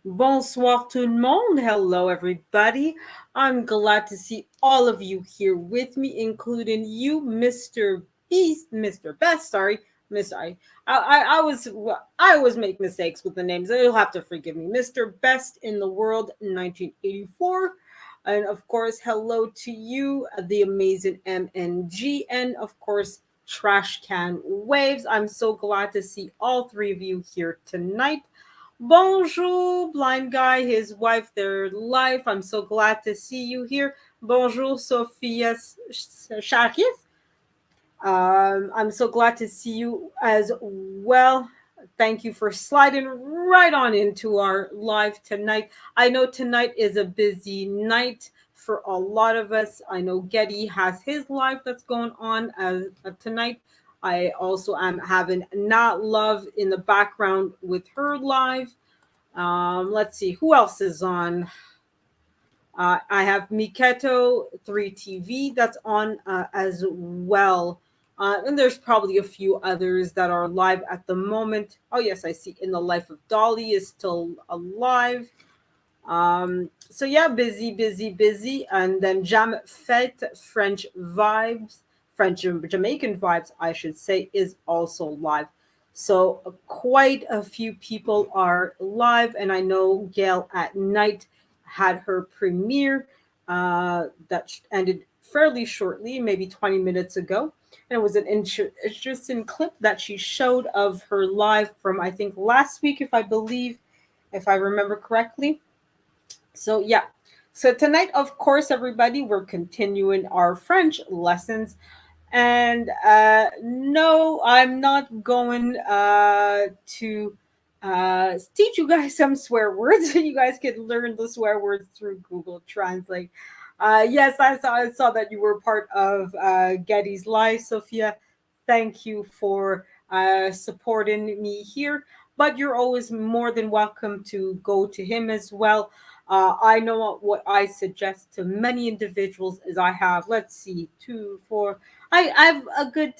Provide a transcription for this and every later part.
Bonsoir tout le monde. Hello, everybody. I'm glad to see all of you here with me, including you, Mr. Beast, Mr. Best. Sorry, Mr. I always make mistakes with the names. You'll have to forgive me. Mr. Best in the World, 1984. And of course, hello to you, the amazing MNG, and of course, Trash Can Waves. I'm so glad to see all three of you here tonight. Bonjour, blind guy, his wife, their life. I'm so glad to see you here. Bonjour, Sophia Sharkis. I'm so glad to see you as well. Thank you for sliding right on into our live tonight. I know tonight is a busy night for a lot of us. I know Getty has his live that's going on tonight. I also am having Not Love in the background with her live. Let's see who else is on. I have Miketo 3TV that's on as well. And there's probably a few others that are live at the moment. Oh, yes, I see In the Life of Dolly is still alive. So, yeah, busy, busy, busy. And then Jam Fete French Vibes, French and Jamaican Vibes, I should say, is also live. So, quite a few people are live. And I know Gail at Night had her premiere that ended fairly shortly, maybe 20 minutes ago. And it was an interesting clip that she showed of her live from, I think, last week, if I remember correctly. So, yeah. So, tonight, of course, everybody, we're continuing our French lessons. And no, I'm not going to teach you guys some swear words. You guys can learn the swear words through Google Translate. Yes, I saw that you were part of Getty's Live, Sophia. Thank you for supporting me here. But you're always more than welcome to go to him as well. I know what I suggest to many individuals is I have, let's see, two, four, I have a good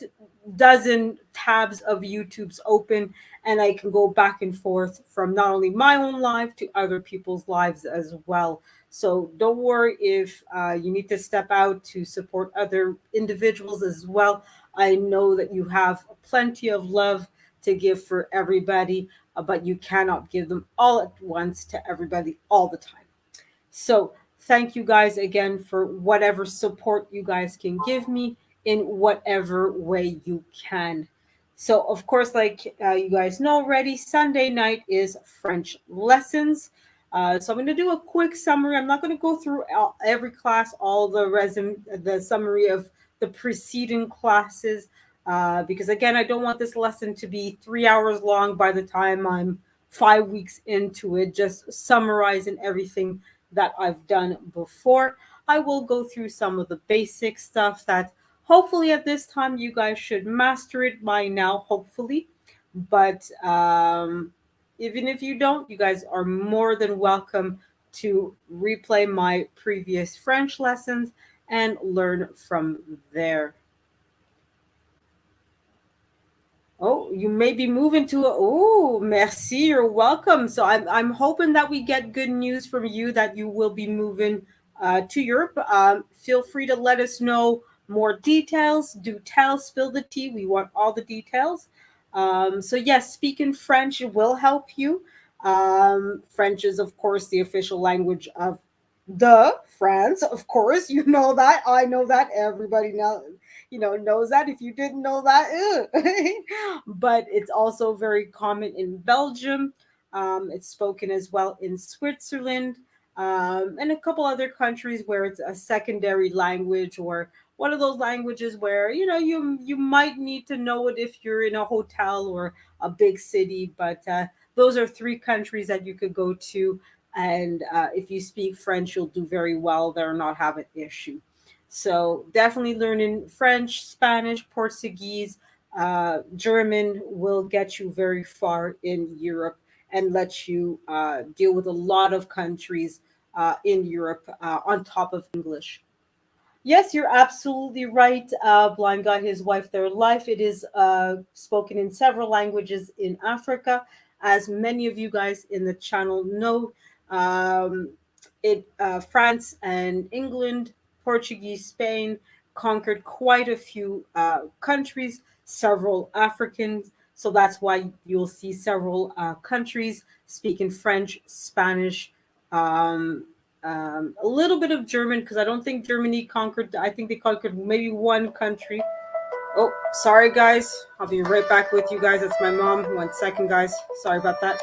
dozen tabs of YouTube's open, and I can go back and forth from not only my own life to other people's lives as well. So don't worry if you need to step out to support other individuals as well. I know that you have plenty of love to give for everybody, but you cannot give them all at once to everybody all the time. So thank you guys again for whatever support you guys can give me in whatever way you can. So of course, like you guys know already, Sunday night is French lessons. So I'm going to do a quick summary. I'm not going to go through every class, all the summary of the preceding classes, because again, I don't want this lesson to be 3 hours long by the time I'm 5 weeks into it, just summarizing everything that I've done before. I will go through some of the basic stuff that hopefully at this time you guys should master it by now, hopefully. But even if you don't, you guys are more than welcome to replay my previous French lessons and learn from there. Oh, you may be moving to a. Oh, merci. You're welcome. So I'm hoping that we get good news from you that you will be moving to Europe. Feel free to let us know more details. Do tell, spill the tea. We want all the details. So yes, speaking French will help you. French is of course the official language of the France. Of course, you know that. I know that. Everybody now knows that. If you didn't know that, but it's also very common in Belgium. It's spoken as well in Switzerland, and a couple other countries where it's a secondary language, or one of those languages where you might need to know it if you're in a hotel or a big city. But those are three countries that you could go to, and if you speak French, you'll do very well there, not have an issue. So definitely learning French, Spanish, Portuguese, German will get you very far in Europe and let you deal with a lot of countries in Europe on top of English. Yes, you're absolutely right. Blind Guy, his wife, their life. It is spoken in several languages in Africa. As many of you guys in the channel know, um, it France and England, Portuguese, Spain conquered quite a few countries, several Africans. So that's why you'll see several countries speaking French, Spanish, um, a little bit of German, because I don't think Germany conquered. I think they conquered maybe one country. Oh, sorry, guys. I'll be right back with you guys. That's my mom. 1 second, guys. Sorry about that.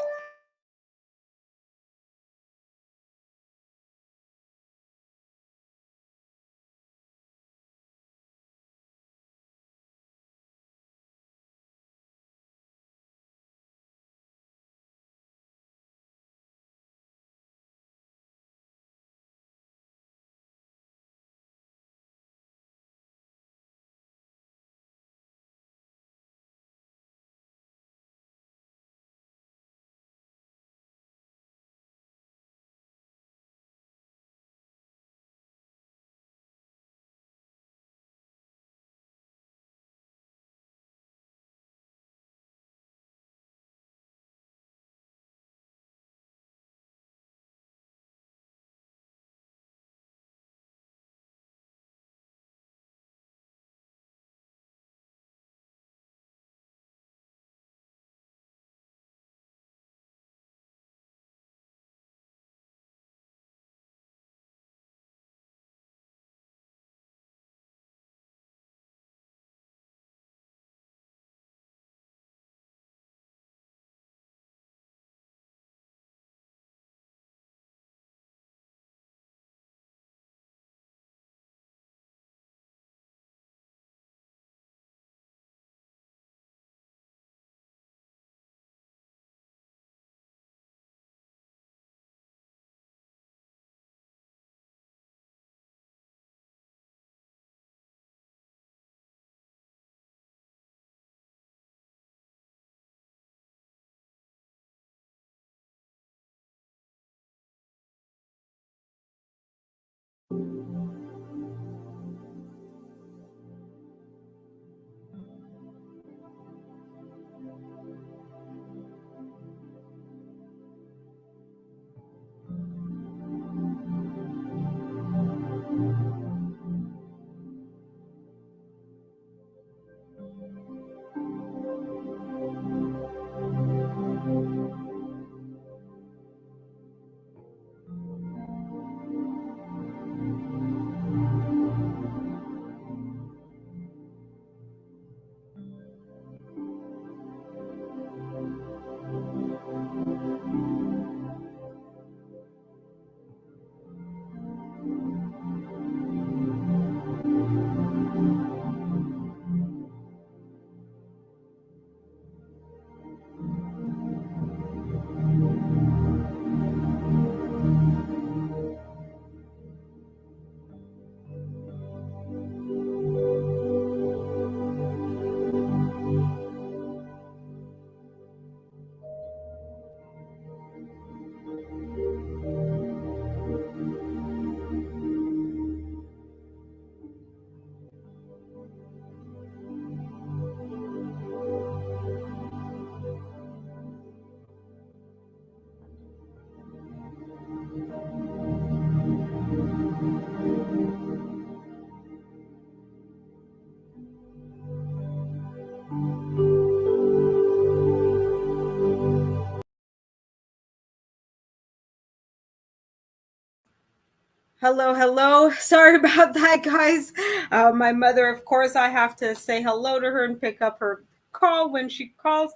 Hello, hello. Sorry about that, guys. My mother, of course, I have to say hello to her and pick up her call when she calls.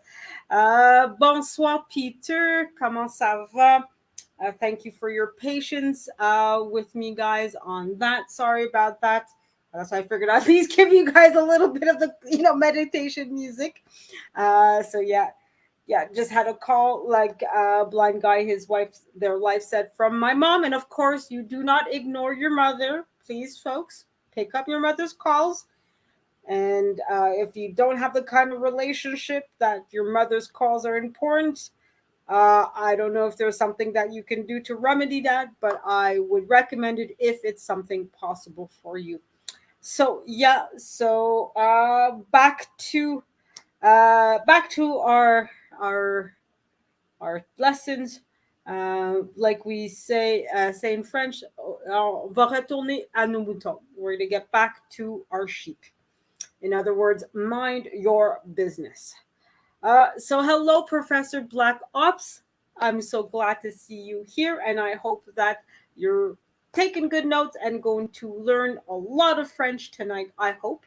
Bonsoir, Peter. Comment ça va? Thank you for your patience with me, guys, on that. Sorry about that. That's why I figured I'd at least give you guys a little bit of the meditation music. So yeah, just had a call like blind guy, his wife, their life said, from my mom. And of course, you do not ignore your mother, please, folks. Pick up your mother's calls. And if you don't have the kind of relationship that your mother's calls are important, I don't know if there's something that you can do to remedy that, but I would recommend it if it's something possible for you. So yeah, so back to our our lessons. Like we say in French, on va retourner à nos moutons. We're going to get back to our sheep. In other words, mind your business. So, hello, Professor Black Ops. I'm so glad to see you here, and I hope that you're taking good notes and going to learn a lot of French tonight. I hope.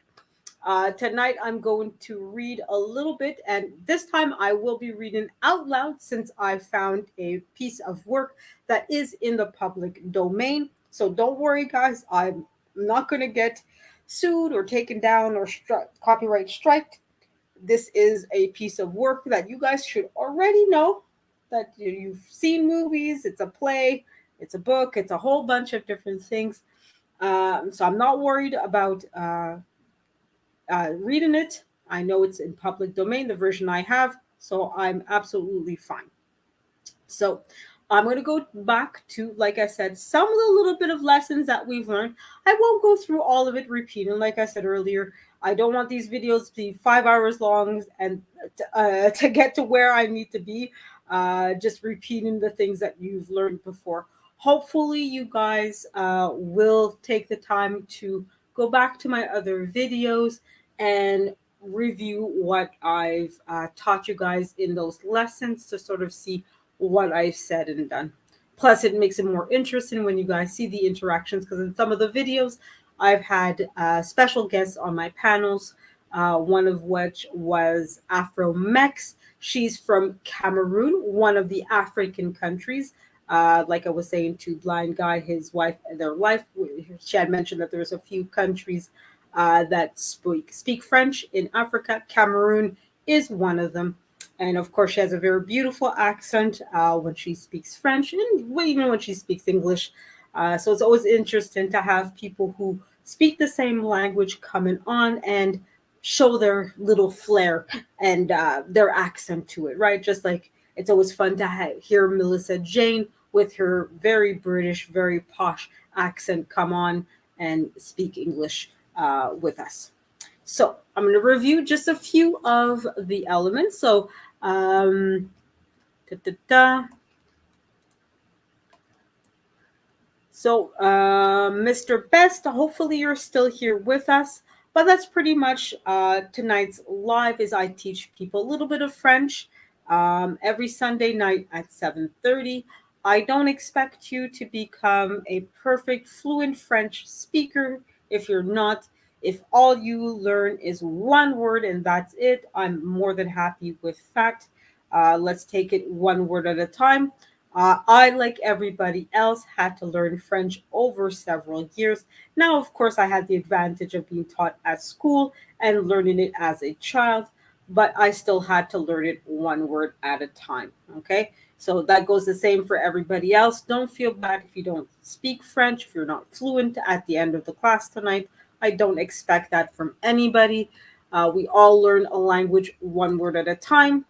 Tonight, I'm going to read a little bit, and this time I will be reading out loud since I found a piece of work that is in the public domain. So, don't worry, guys, I'm not going to get sued or taken down or copyright striked. This is a piece of work that you guys should already know, that you've seen movies, it's a play, it's a book, it's a whole bunch of different things. So I'm not worried about reading it. I know it's in public domain, the version I have, so I'm absolutely fine. So I'm going to go back to, like I said, some of the little bit of lessons that we've learned. I won't go through all of it repeating. Like I said earlier, I don't want these videos to be 5 hours long and to get to where I need to be, just repeating the things that you've learned before. Hopefully, you guys will take the time to go back to my other videos and review what I've taught you guys in those lessons to sort of see what I've said and done. Plus, it makes it more interesting when you guys see the interactions because in some of the videos, I've had special guests on my panels, one of which was Afro Mex. She's from Cameroon, one of the African countries. Like I was saying to Blind Guy, his wife, their life, she had mentioned that there's a few countries that speak French in Africa. Cameroon is one of them. And of course, she has a very beautiful accent when she speaks French, and even when she speaks English. So it's always interesting to have people who speak the same language coming on and show their little flair and their accent to it, right? Just like it's always fun to hear Melissa Jane with her very British, very posh accent come on and speak English with us. So I'm going to review just a few of the elements. So, um, da, da, da. Mr. Best, hopefully you're still here with us. But that's pretty much tonight's live. Is I teach people a little bit of French every Sunday night at 7:30. I don't expect you to become a perfect fluent French speaker if you're not. If all you learn is one word and that's it, I'm more than happy with that. Let's take it one word at a time. I, like everybody else, had to learn French over several years. Now, of course, I had the advantage of being taught at school and learning it as a child, but I still had to learn it one word at a time. Okay, so that goes the same for everybody else. Don't feel bad if you don't speak French, if you're not fluent at the end of the class tonight. I don't expect that from anybody. We all learn a language one word at a time.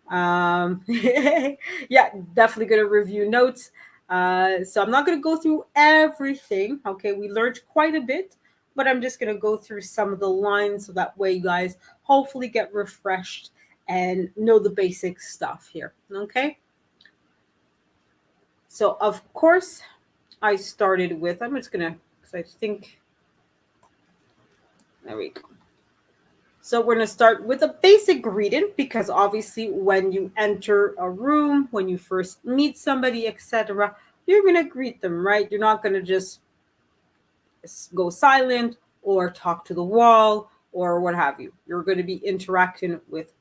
Yeah, definitely going to review notes. So I'm not going to go through everything. Okay, we learned quite a bit, but I'm just going to go through some of the lines so that way you guys hopefully get refreshed and know the basic stuff here. Okay, so of course I started with, I'm just going to, because I think, there we go. So we're going to start with a basic greeting because obviously when you enter a room, when you first meet somebody, etc., you're going to greet them, right? You're not going to just go silent or talk to the wall or what have you. You're going to be interacting with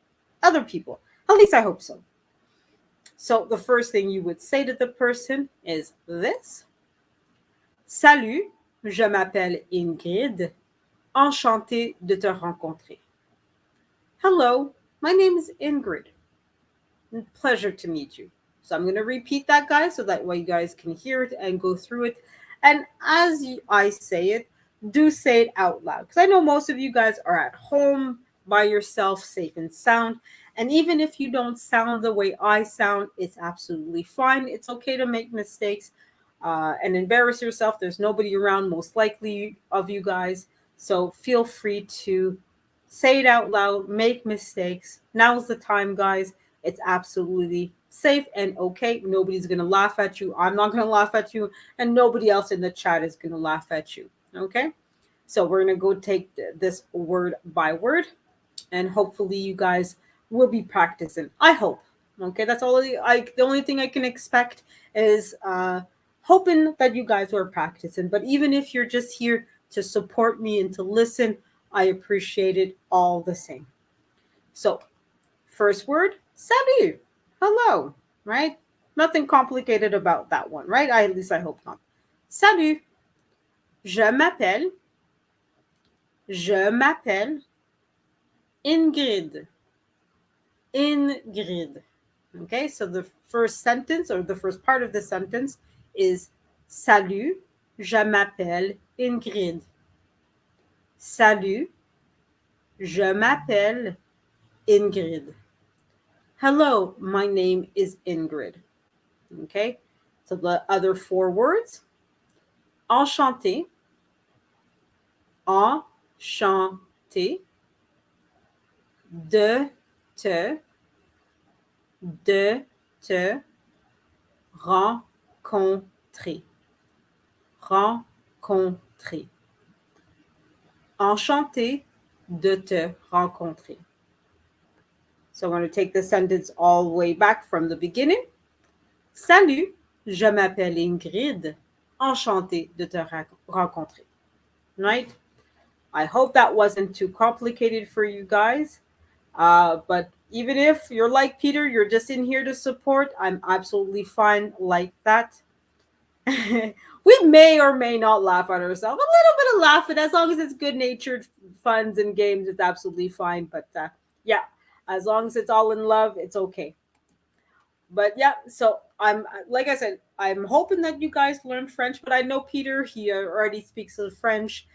other people. At least I hope so. So the first thing you would say to the person is this. Salut, je m'appelle Ingrid. Enchantée de te rencontrer. Hello, my name is Ingrid. Pleasure to meet you. So I'm going to repeat that, guys, so that way you guys can hear it and go through it. And as I say it, do say it out loud. Because I know most of you guys are at home by yourself, safe and sound. And even if you don't sound the way I sound, it's absolutely fine. It's okay to make mistakes and embarrass yourself. There's nobody around, most likely, of you guys. So feel free to say it out loud, make mistakes. Now's the time, guys. It's absolutely safe and okay. Nobody's going to laugh at you. I'm not going to laugh at you. And nobody else in the chat is going to laugh at you. Okay? So we're going to go take this word by word. And hopefully you guys will be practicing. I hope. Okay? That's all the only thing I can expect is hoping that you guys are practicing. But even if you're just here to support me and to listen, I appreciate it all the same. So, first word, salut. Hello, right? Nothing complicated about that one, right? At least I hope not. Salut. Je m'appelle. Je m'appelle Ingrid. Ingrid. Okay, so the first sentence or the first part of the sentence is salut. Je m'appelle Ingrid. Salut. Je m'appelle Ingrid. Hello, my name is Ingrid. Okay, so the other four words, enchanté, enchanté, de te, de te rencontrer, rencontrer, enchanté de te rencontrer. So I'm going to take the sentence all the way back from the beginning. Salut, je m'appelle Ingrid. Enchanté de te rencontrer. Right? I hope that wasn't too complicated for you guys. But even if you're like Peter, you're just in here to support, I'm absolutely fine like that. We may or may not laugh at ourselves. A little bit of laughing, as long as it's good natured funs and games, it's absolutely fine. But yeah, as long as it's all in love, it's okay. But yeah, so I'm like I said, I'm hoping that you guys learn French. But I know Peter, he already speaks of French,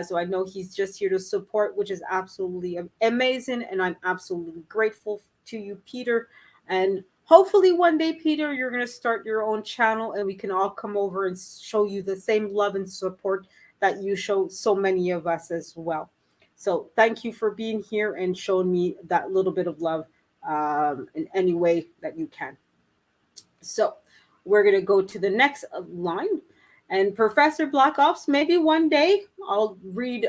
so I know he's just here to support, which is absolutely amazing, and I'm absolutely grateful to you, Peter. And hopefully one day, Peter, you're gonna start your own channel, and we can all come over and show you the same love and support that you show so many of us as well. So thank you for being here and showing me that little bit of love in any way that you can. So we're going to go to the next line. And Professor Black Ops, maybe one day I'll read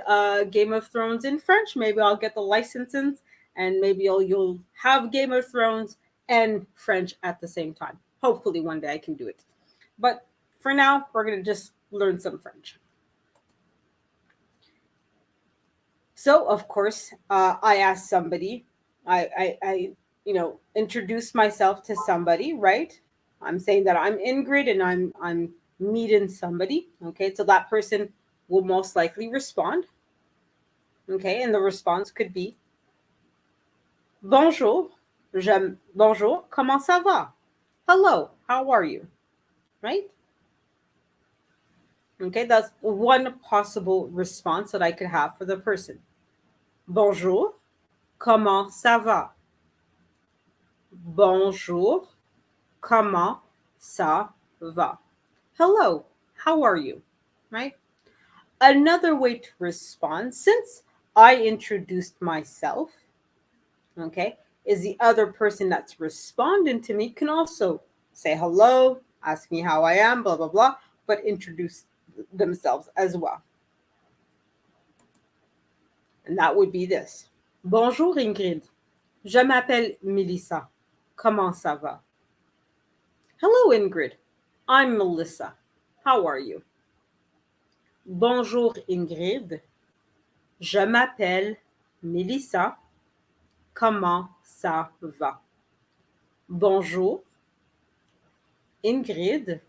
Game of Thrones in French. Maybe I'll get the licenses and maybe you'll have Game of Thrones and French at the same time. Hopefully one day I can do it. But for now, we're going to just learn some French. So, of course, I asked somebody, I introduce myself to somebody, right? I'm saying that I'm Ingrid and I'm meeting somebody. Okay, so that person will most likely respond. Okay, and the response could be bonjour, bonjour, comment ça va? Hello, how are you? Right? Okay, that's one possible response that I could have for the person. Bonjour, comment ça va? Bonjour, comment ça va? Hello, how are you? Right? Another way to respond, since I introduced myself, okay, is the other person that's responding to me can also say hello, ask me how I am, blah, blah, blah, but introduce themselves as well. And that would be this. Bonjour Ingrid, je m'appelle Melissa. Comment ça va? Hello Ingrid, I'm Melissa. How are you? Bonjour Ingrid, je m'appelle Melissa. Comment ça va? Bonjour Ingrid,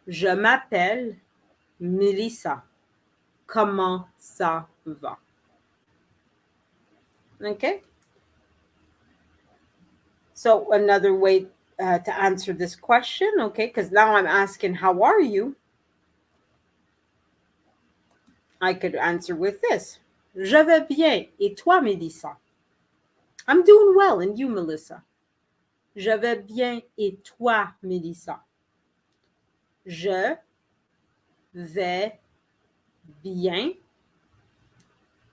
je m'appelle Melissa. Comment ça va? Okay. So another way to answer this question, okay, because now I'm asking, how are you? I could answer with this. Je vais bien. Et toi, Melissa? I'm doing well. And you, Melissa? Je vais bien. Et toi, Melissa? Je vais bien.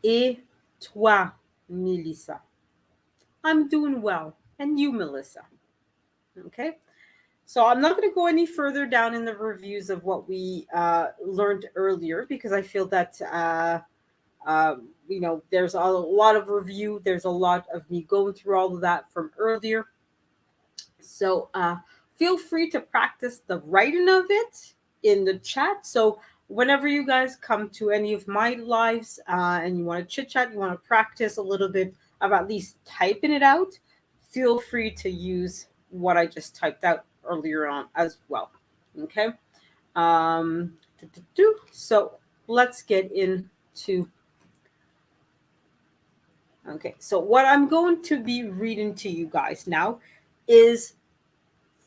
Et toi, Melissa? I'm doing well. And you, Melissa? Okay. So I'm not going to go any further down in the reviews of what we learned earlier because I feel that there's a lot of review. There's a lot of me going through all of that from earlier. So feel free to practice the writing of it in the chat. So whenever you guys come to any of my lives and you want to chit chat, you want to practice a little bit of at least typing it out, feel free to use what I just typed out earlier on as well. Okay. So let's get into. Okay. So what I'm going to be reading to you guys now is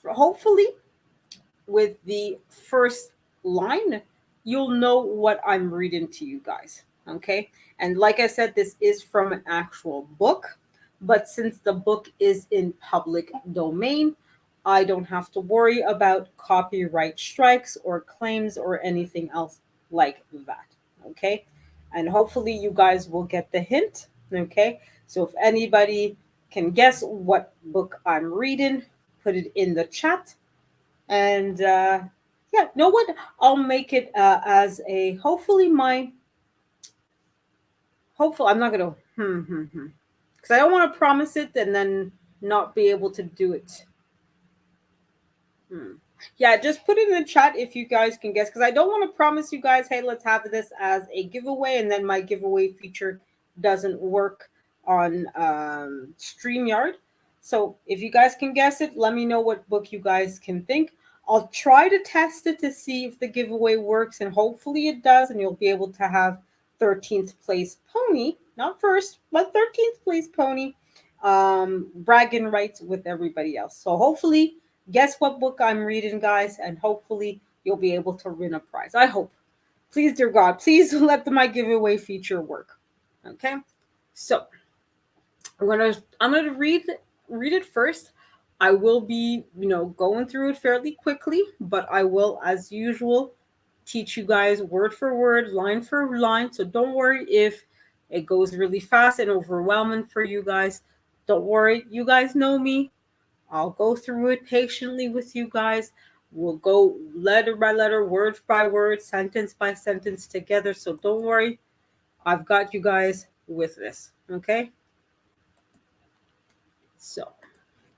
hopefully with the first line, you'll know what I'm reading to you guys. Okay. And like I said, this is from an actual book. But since the book is in public domain, I don't have to worry about copyright strikes or claims or anything else like that. Okay. And hopefully, you guys will get the hint. Okay. So if anybody can guess what book I'm reading, put it in the chat and yeah, know what? I'll make it as a hopefully my hopeful. I'm not gonna because I don't want to promise it and then not be able to do it. Hmm. Yeah, just put it in the chat if you guys can guess because I don't want to promise you guys, hey, let's have this as a giveaway, and then my giveaway feature doesn't work on StreamYard. So if you guys can guess it, let me know what book you guys can think. I'll try to test it to see if the giveaway works, and hopefully it does, and you'll be able to have 13th place pony, not first, but 13th place pony, bragging rights with everybody else. So hopefully guess what book I'm reading, guys, and hopefully you'll be able to win a prize. I hope. Please, dear God, please let my giveaway feature work. Okay, so I'm gonna read it first. I will be going through it fairly quickly, but I will, as usual, teach you guys word for word, line for line. So don't worry if it goes really fast and overwhelming for you guys. Don't worry, you guys know me. I'll go through it patiently with you guys. We'll go letter by letter, word by word, sentence by sentence together. So don't worry. I've got you guys with this. Okay? So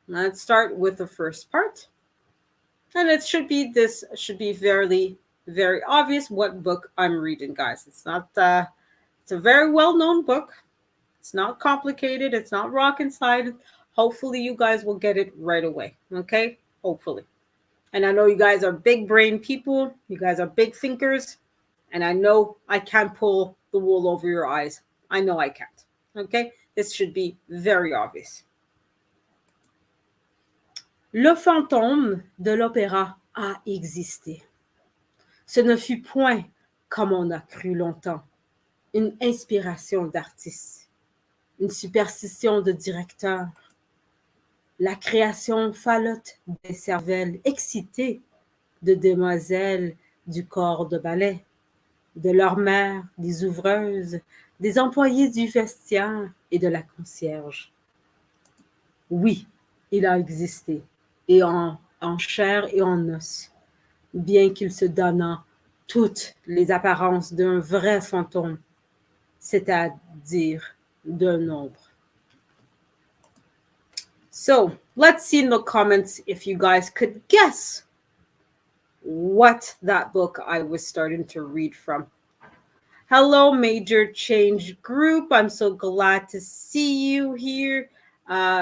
let's start with the first part. And this should be very obvious what book I'm reading, guys. It's a very well-known book. It's not complicated, it's not rocket science. Hopefully you guys will get it right away. Okay? Hopefully. And I know you guys are big brain people. You guys are big thinkers. And I know I can't pull the wool over your eyes. I know I can't. Okay? This should be very obvious. Le fantôme de l'opéra a existé. Ce ne fut point, comme on a cru longtemps, une inspiration d'artiste, une superstition de directeur, la création falote des cervelles excitées de demoiselles du corps de ballet, de leurs mères, des ouvreuses, des employés du vestiaire et de la concierge. Oui, il a existé, et en chair et en os, bien qu'il se donnât toutes les apparences d'un vrai fantôme, c'est-à-dire d'un ombre. So, let's see in the comments if you guys could guess what that book I was starting to read from. Hello, Major Change Group. I'm so glad to see you here.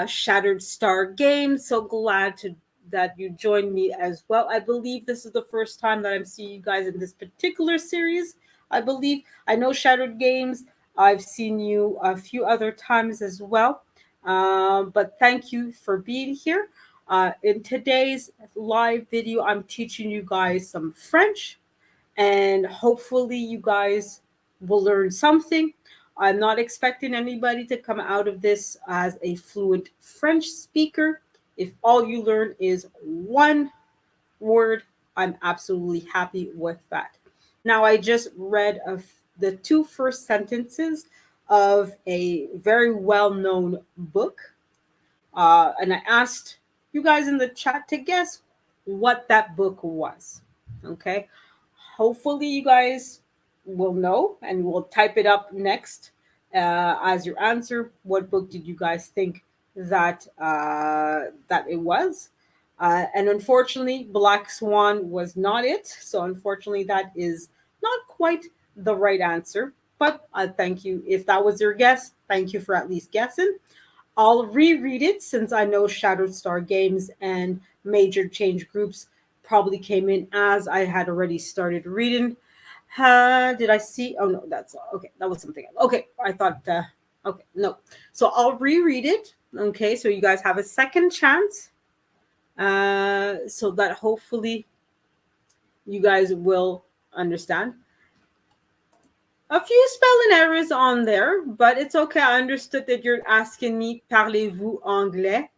Shattered Star Games, so glad that you joined me as well. I believe this is the first time that I'm seeing you guys in this particular series. I believe. I know Shattered Games. I've seen you a few other times as well. But thank you for being here. In today's live video, I'm teaching you guys some French, and hopefully you guys will learn something. I'm not expecting anybody to come out of this as a fluent French speaker. If all you learn is one word, I'm absolutely happy with that. Now, I just read the two first sentences of a very well known book, and I asked you guys in the chat to guess what that book was. Okay. Hopefully, you guys will know and we'll type it up next as your answer. What book did you guys think that it was? And unfortunately, Black Swan was not it. So unfortunately, that is not quite the right answer. But thank you. If that was your guess, thank you for at least guessing. I'll reread it since I know Shattered Star Games and Major Change Groups probably came in as I had already started reading. Did I see? Oh no, that's okay. That was something else. Okay, I thought. Okay, no. So I'll reread it. Okay, so you guys have a second chance. So that hopefully you guys will understand. A few spelling errors on there, but it's okay. I understood that you're asking me, parlez-vous anglais?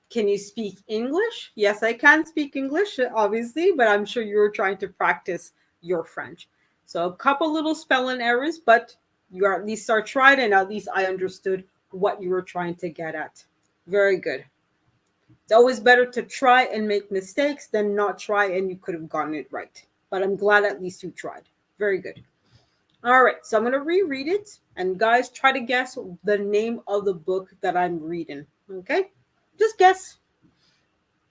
Can you speak English? Yes, I can speak English, obviously, but I'm sure you were trying to practice your French. So a couple little spelling errors, but you at least are tried, and at least I understood what you were trying to get at. Very good. It's always better to try and make mistakes than not try and you could have gotten it right. But I'm glad at least you tried. Very good. All right, so I'm going to reread it. And guys, try to guess the name of the book that I'm reading. Okay? Just guess.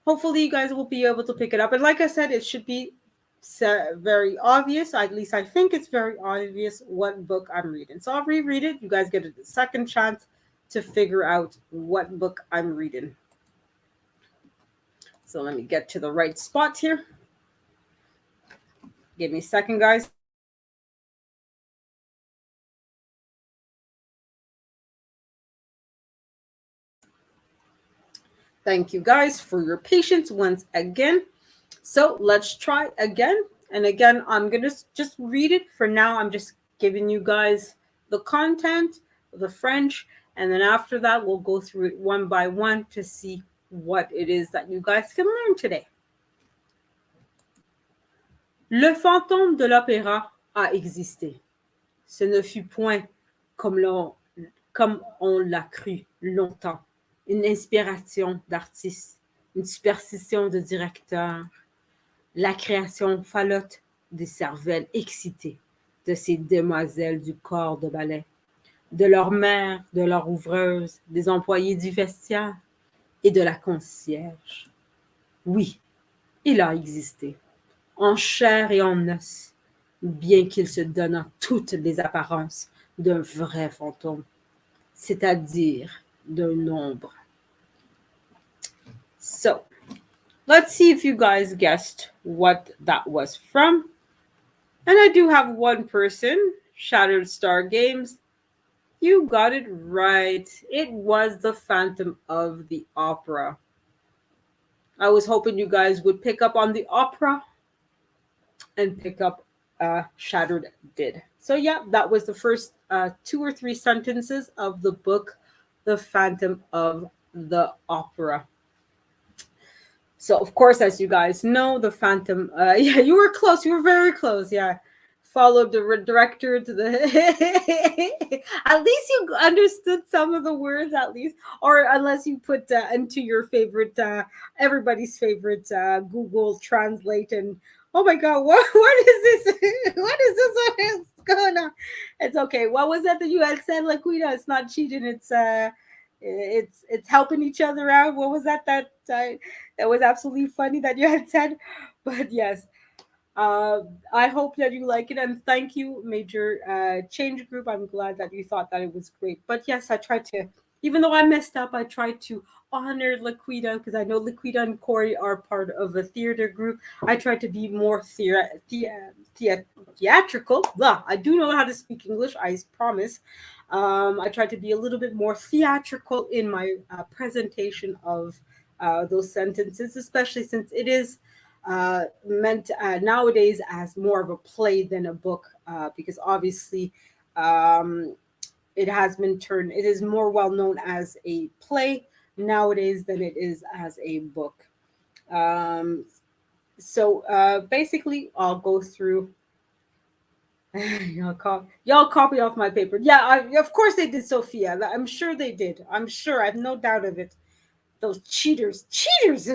Hopefully, you guys will be able to pick it up. And like I said, it should be very obvious. At least I think it's very obvious what book I'm reading. So I'll reread it. You guys get a second chance to figure out what book I'm reading. So let me get to the right spot here. Give me a second, guys. Thank you guys for your patience once again. So let's try again. And again, I'm going to just read it. For now, I'm just giving you guys the content, the French, and then after that, we'll go through it one by one to see what it is that you guys can learn today. Le fantôme de l'opéra a existé. Ce ne fut point comme, comme on l'a cru longtemps, une inspiration d'artiste, une superstition de directeur, la création falote des cervelles excitées de ces demoiselles du corps de ballet, de leur mère, de leur ouvreuse, des employés du vestiaire et de la concierge. Oui, il a existé, en chair et en os, bien qu'il se donnât toutes les apparences d'un vrai fantôme, c'est-à-dire d'un ombre. So, let's see if you guys guessed what that was from. And I do have one person, Shattered Star Games. You got it right. It was the Phantom of the Opera. I was hoping you guys would pick up on the opera and pick up Shattered did. So, yeah, that was the first 2 or 3 sentences of the book, The Phantom of the Opera. So, of course, as you guys know, the Phantom, yeah, you were close. You were very close. Yeah. Followed the director to the. At least you understood some of the words, at least. Or unless you put into your favorite, everybody's favorite Google Translate and. Oh my God! What is this? What is this? What is going on? It's okay. What was that you had said, Laquita? It's not cheating. It's helping each other out. What was that was absolutely funny that you had said? But yes, I hope that you like it, and thank you, Major Change Group. I'm glad that you thought that it was great. But yes, I tried to, even though I messed up, I tried to honor Laquita because I know Laquita and Corey are part of a theater group. I tried to be more theatrical. Blah, I do know how to speak English, I promise. I tried to be a little bit more theatrical in my presentation of those sentences, especially since it is meant nowadays as more of a play than a book, because obviously it has been turned, it is more well known as a play nowadays than it is as a book. Um, so basically, I'll go through. Y'all copy off my paper. Yeah, of course they did, Sophia. I'm sure they did. I'm sure. I have no doubt of it. Those cheaters, cheaters.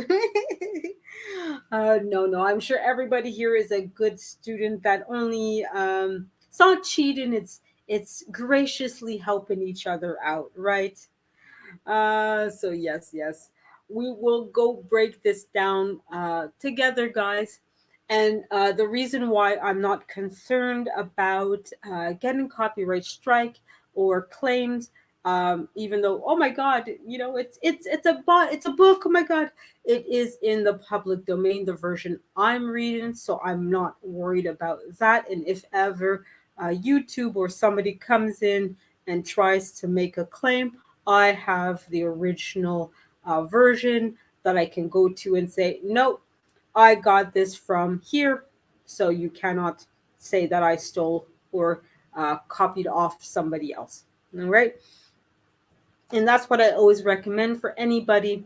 No, no. I'm sure everybody here is a good student that only it's not cheating. It's graciously helping each other out, right? So yes, yes, we will go break this down together, guys. And the reason why I'm not concerned about getting copyright strike or claims, even though, oh my God, it's a book. Oh my God, it is in the public domain, the version I'm reading, so I'm not worried about that. And if ever YouTube or somebody comes in and tries to make a claim, I have the original version that I can go to and say, no, I got this from here. So you cannot say that I stole or copied off somebody else. All right. And that's what I always recommend for anybody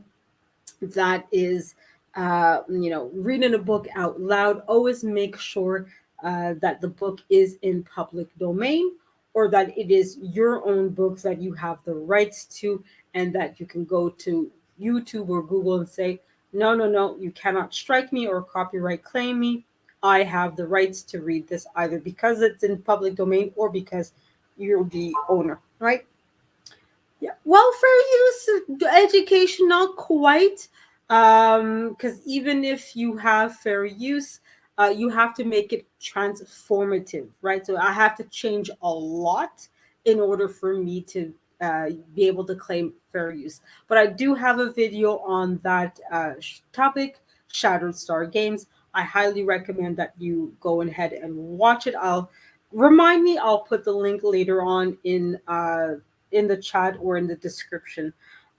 that is reading a book out loud. Always make sure that the book is in public domain, or that it is your own books that you have the rights to, and that you can go to YouTube or Google and say, no, no, no, you cannot strike me or copyright claim me. I have the rights to read this, either because it's in public domain or because you're the owner, right? Yeah, welfare use, education, not quite, because even if you have fair use, you have to make it transformative, right? So I have to change a lot in order for me to be able to claim fair use. But I do have a video on that topic, Shattered Star Games. I highly recommend that you go ahead and watch it. I'll remind me. I'll put the link later on in the chat or in the description.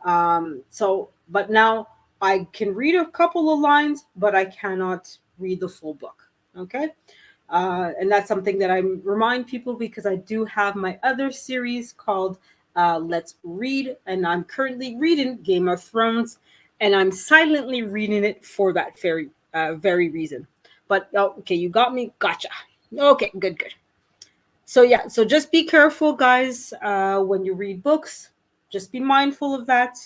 But now I can read a couple of lines, but I cannot read the full book. Okay. And that's something that I remind people, because I do have my other series called Let's Read, and I'm currently reading Game of Thrones, and I'm silently reading it for that very reason. But okay, you got me. Gotcha. Okay, good, good. So yeah, so just be careful, guys, when you read books. Just be mindful of that.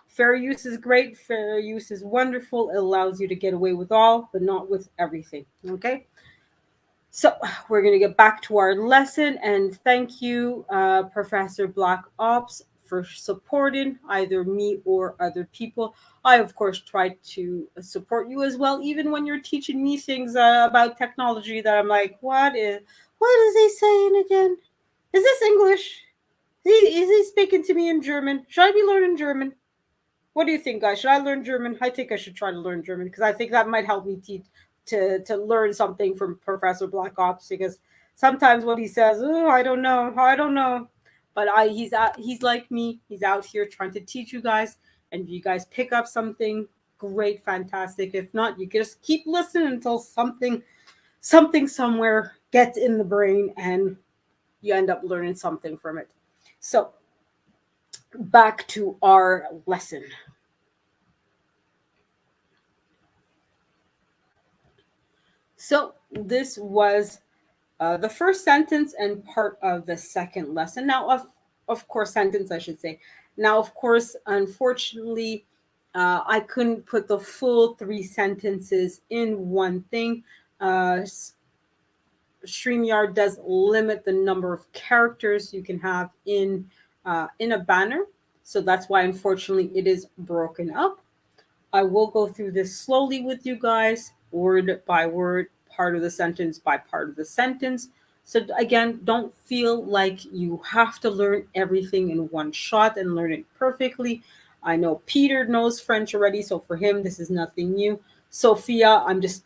Fair use is great. Fair use is wonderful. It allows you to get away with all, but not with everything. Okay. So we're going to get back to our lesson, and thank you, Professor Black Ops, for supporting either me or other people. I, of course, try to support you as well, even when you're teaching me things about technology that I'm like, what is he saying again? Is this English? Is he speaking to me in German? Should I be learning German? What do you think, guys? Should I learn German? I think I should try to learn German, because I think that might help me teach to learn something from Professor Black Ops. Because sometimes what he says, oh, I don't know. But he's like me. He's out here trying to teach you guys, and if you guys pick up something, great, fantastic. If not, you just keep listening until something somewhere gets in the brain, and you end up learning something from it. So back to our lesson. So this was the first sentence and part of the second lesson. Now, of course, sentence I should say. Now, of course, unfortunately, I couldn't put the full three sentences in one thing. StreamYard does limit the number of characters you can have in a banner, so that's why unfortunately it is broken up. I will go through this slowly with you guys, word by word, part of the sentence by part of the sentence. So, again, don't feel like you have to learn everything in one shot and learn it perfectly. I know Peter knows French already, so for him, this is nothing new. Sophia, I'm just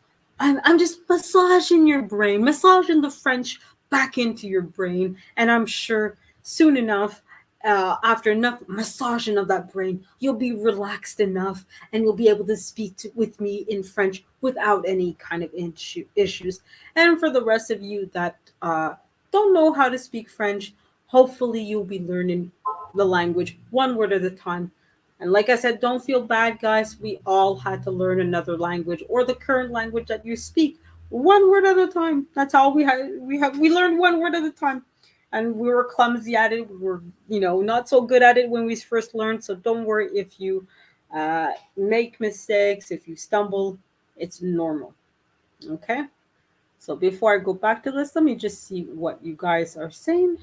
massaging your brain, massaging the French back into your brain, and I'm sure soon enough, after enough massaging of that brain, you'll be relaxed enough, and you'll be able to speak with me in French without any kind of issues. And for the rest of you that don't know how to speak French, hopefully you'll be learning the language one word at a time. And like I said, don't feel bad, guys. We all had to learn another language, or the current language that you speak, one word at a time. That's all we had. We learned one word at a time, and we were clumsy at it. We were not so good at it when we first learned. So don't worry if you Make mistakes. If you stumble, it's normal. Okay. So before I go back to this, let me just see what you guys are saying.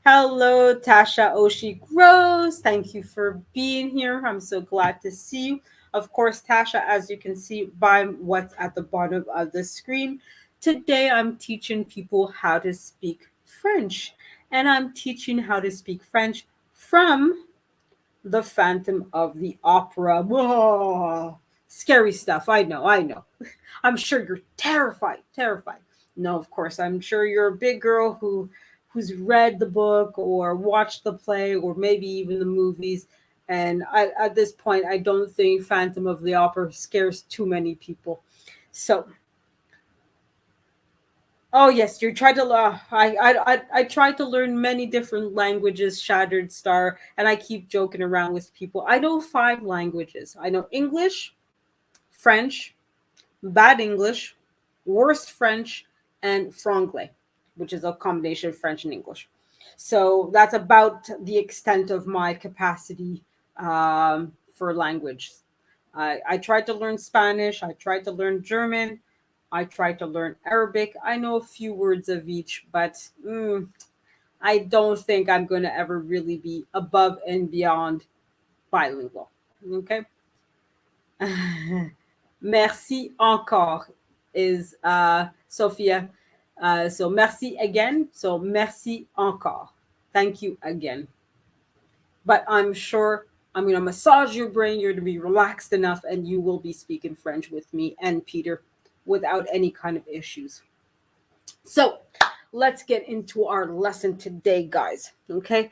Hello, Tasha Oshi Rose. Thank you for being here. I'm so glad to see you. Of course, Tasha, as you can see by what's at the bottom of the screen, today I'm teaching people how to speak French. And I'm teaching how to speak French from the Phantom of the Opera. Whoa, scary stuff. I know, I know. I'm sure you're terrified, terrified. No, of course, I'm sure you're a big girl who's read the book or watched the play or maybe even the movies. And at this point, I don't think Phantom of the Opera scares too many people. So, oh yes, you tried to. I tried to learn many different languages, Shattered Star, and I keep joking around with people. I know five languages. I know English, French, bad English, worst French, and franglais, which is a combination of French and English. So that's about the extent of my capacity for language. I tried to learn Spanish. I tried to learn German. I tried to learn Arabic. I know a few words of each, but I don't think I'm going to ever really be above and beyond bilingual. Okay. Merci encore is Sophia. So merci again. So merci encore. Thank you again. But I'm sure I'm going to massage your brain. You're to be relaxed enough, and you will be speaking French with me and Peter without any kind of issues. So let's get into our lesson today, guys. Okay. And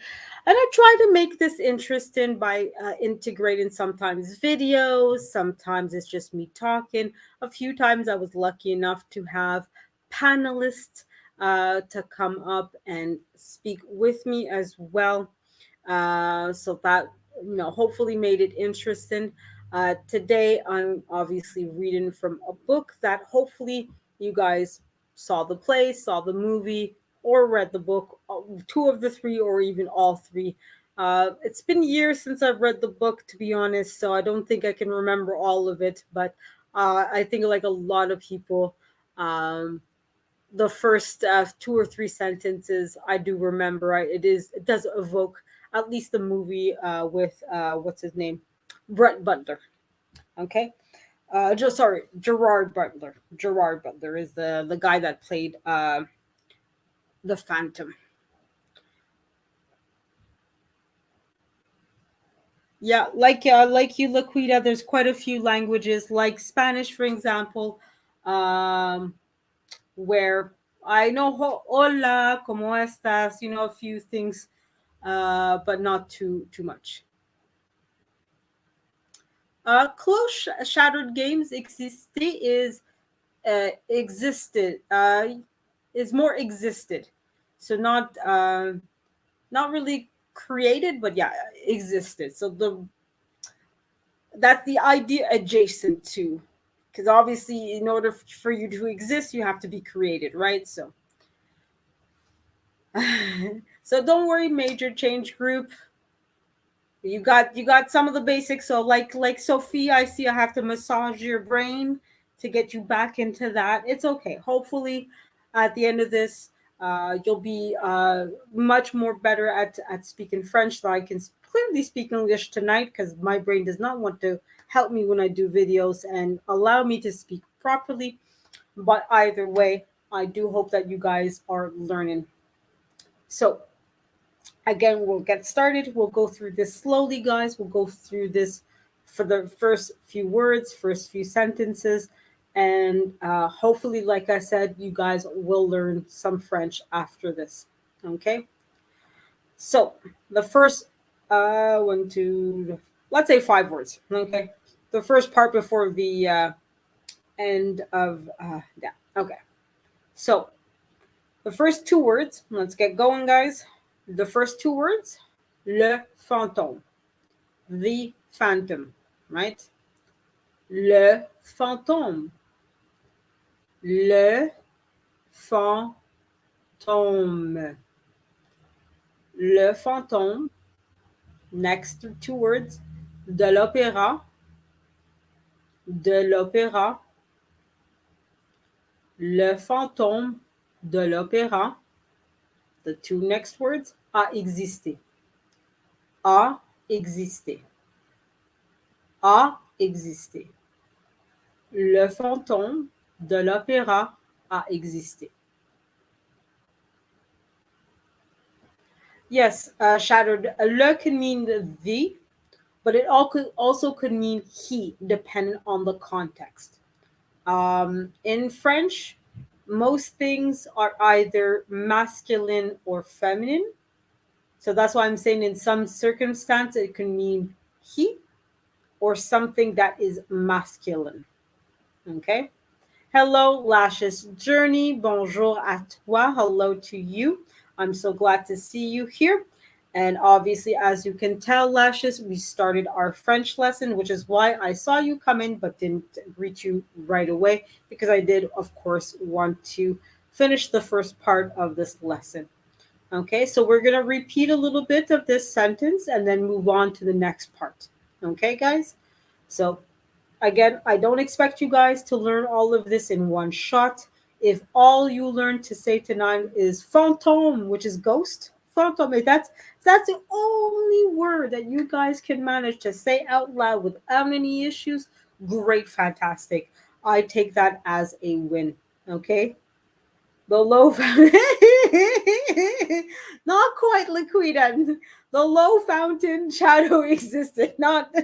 I try to make this interesting by integrating sometimes videos, sometimes it's just me talking. A few times I was lucky enough to have panelists to come up and speak with me as well. So that, hopefully made it interesting. Today, I'm obviously reading from a book that hopefully you guys saw the play, saw the movie, or read the book, two of the three, or even all three. It's been years since I've read the book, to be honest, so I don't think I can remember all of it, but I think, like a lot of people, um, the first two or three sentences I do remember. It does evoke at least the movie with what's his name, Brett Butler. Okay, just sorry, Gerard Butler. Gerard Butler is the guy that played the Phantom. Yeah, like you, Laquita. There's quite a few languages, like Spanish, for example, um, where I know hola, cómo estás, a few things, but not too much. Shattered games existed is more existed, so not really created, but yeah, existed. So that's the idea adjacent to, because obviously in order for you to exist, you have to be created, right? So so don't worry, major change group. You got some of the basics. So like Sophia, I see I have to massage your brain to get you back into that. It's okay. Hopefully, at the end of this, you'll be much more better at speaking French. So I can clearly speak English tonight because my brain does not want to help me when I do videos and allow me to speak properly. But either way, I do hope that you guys are learning. So again, we'll get started. We'll go through this slowly, guys. We'll go through this for the first few words, first few sentences, and hopefully, like I said, you guys will learn some French after this. Okay. So the first one, two, let's say five words. Okay. The first part before the end of yeah. Okay. So the first two words. Let's get going, guys. The first two words. Le fantôme. The phantom, right? Le fantôme. Le fantôme. Le fantôme. Next two words. de l'opéra, de l'opéra, le fantôme de l'opéra, the two next words, a existé, a existé, a existé. Le fantôme de l'opéra a existé. Yes, shattered. Le can mean the, but it also could mean he, depending on the context. In French, most things are either masculine or feminine. So that's why I'm saying in some circumstance it can mean he or something that is masculine. Okay. Hello, Lashes Journey. Bonjour à toi. Hello to you. I'm so glad to see you here. And obviously, as you can tell, Lashes, we started our French lesson, which is why I saw you come in but didn't greet you right away, because I did, of course, want to finish the first part of this lesson. Okay, so we're going to repeat a little bit of this sentence and then move on to the next part. Okay, guys? So again, I don't expect you guys to learn all of this in one shot. If all you learn to say tonight is fantôme, which is ghost, fantôme, if that's the only word that you guys can manage to say out loud without any issues, great, fantastic. I take that as a win. Okay, the low, not quite liquid. The low fountain shadow existed. Not,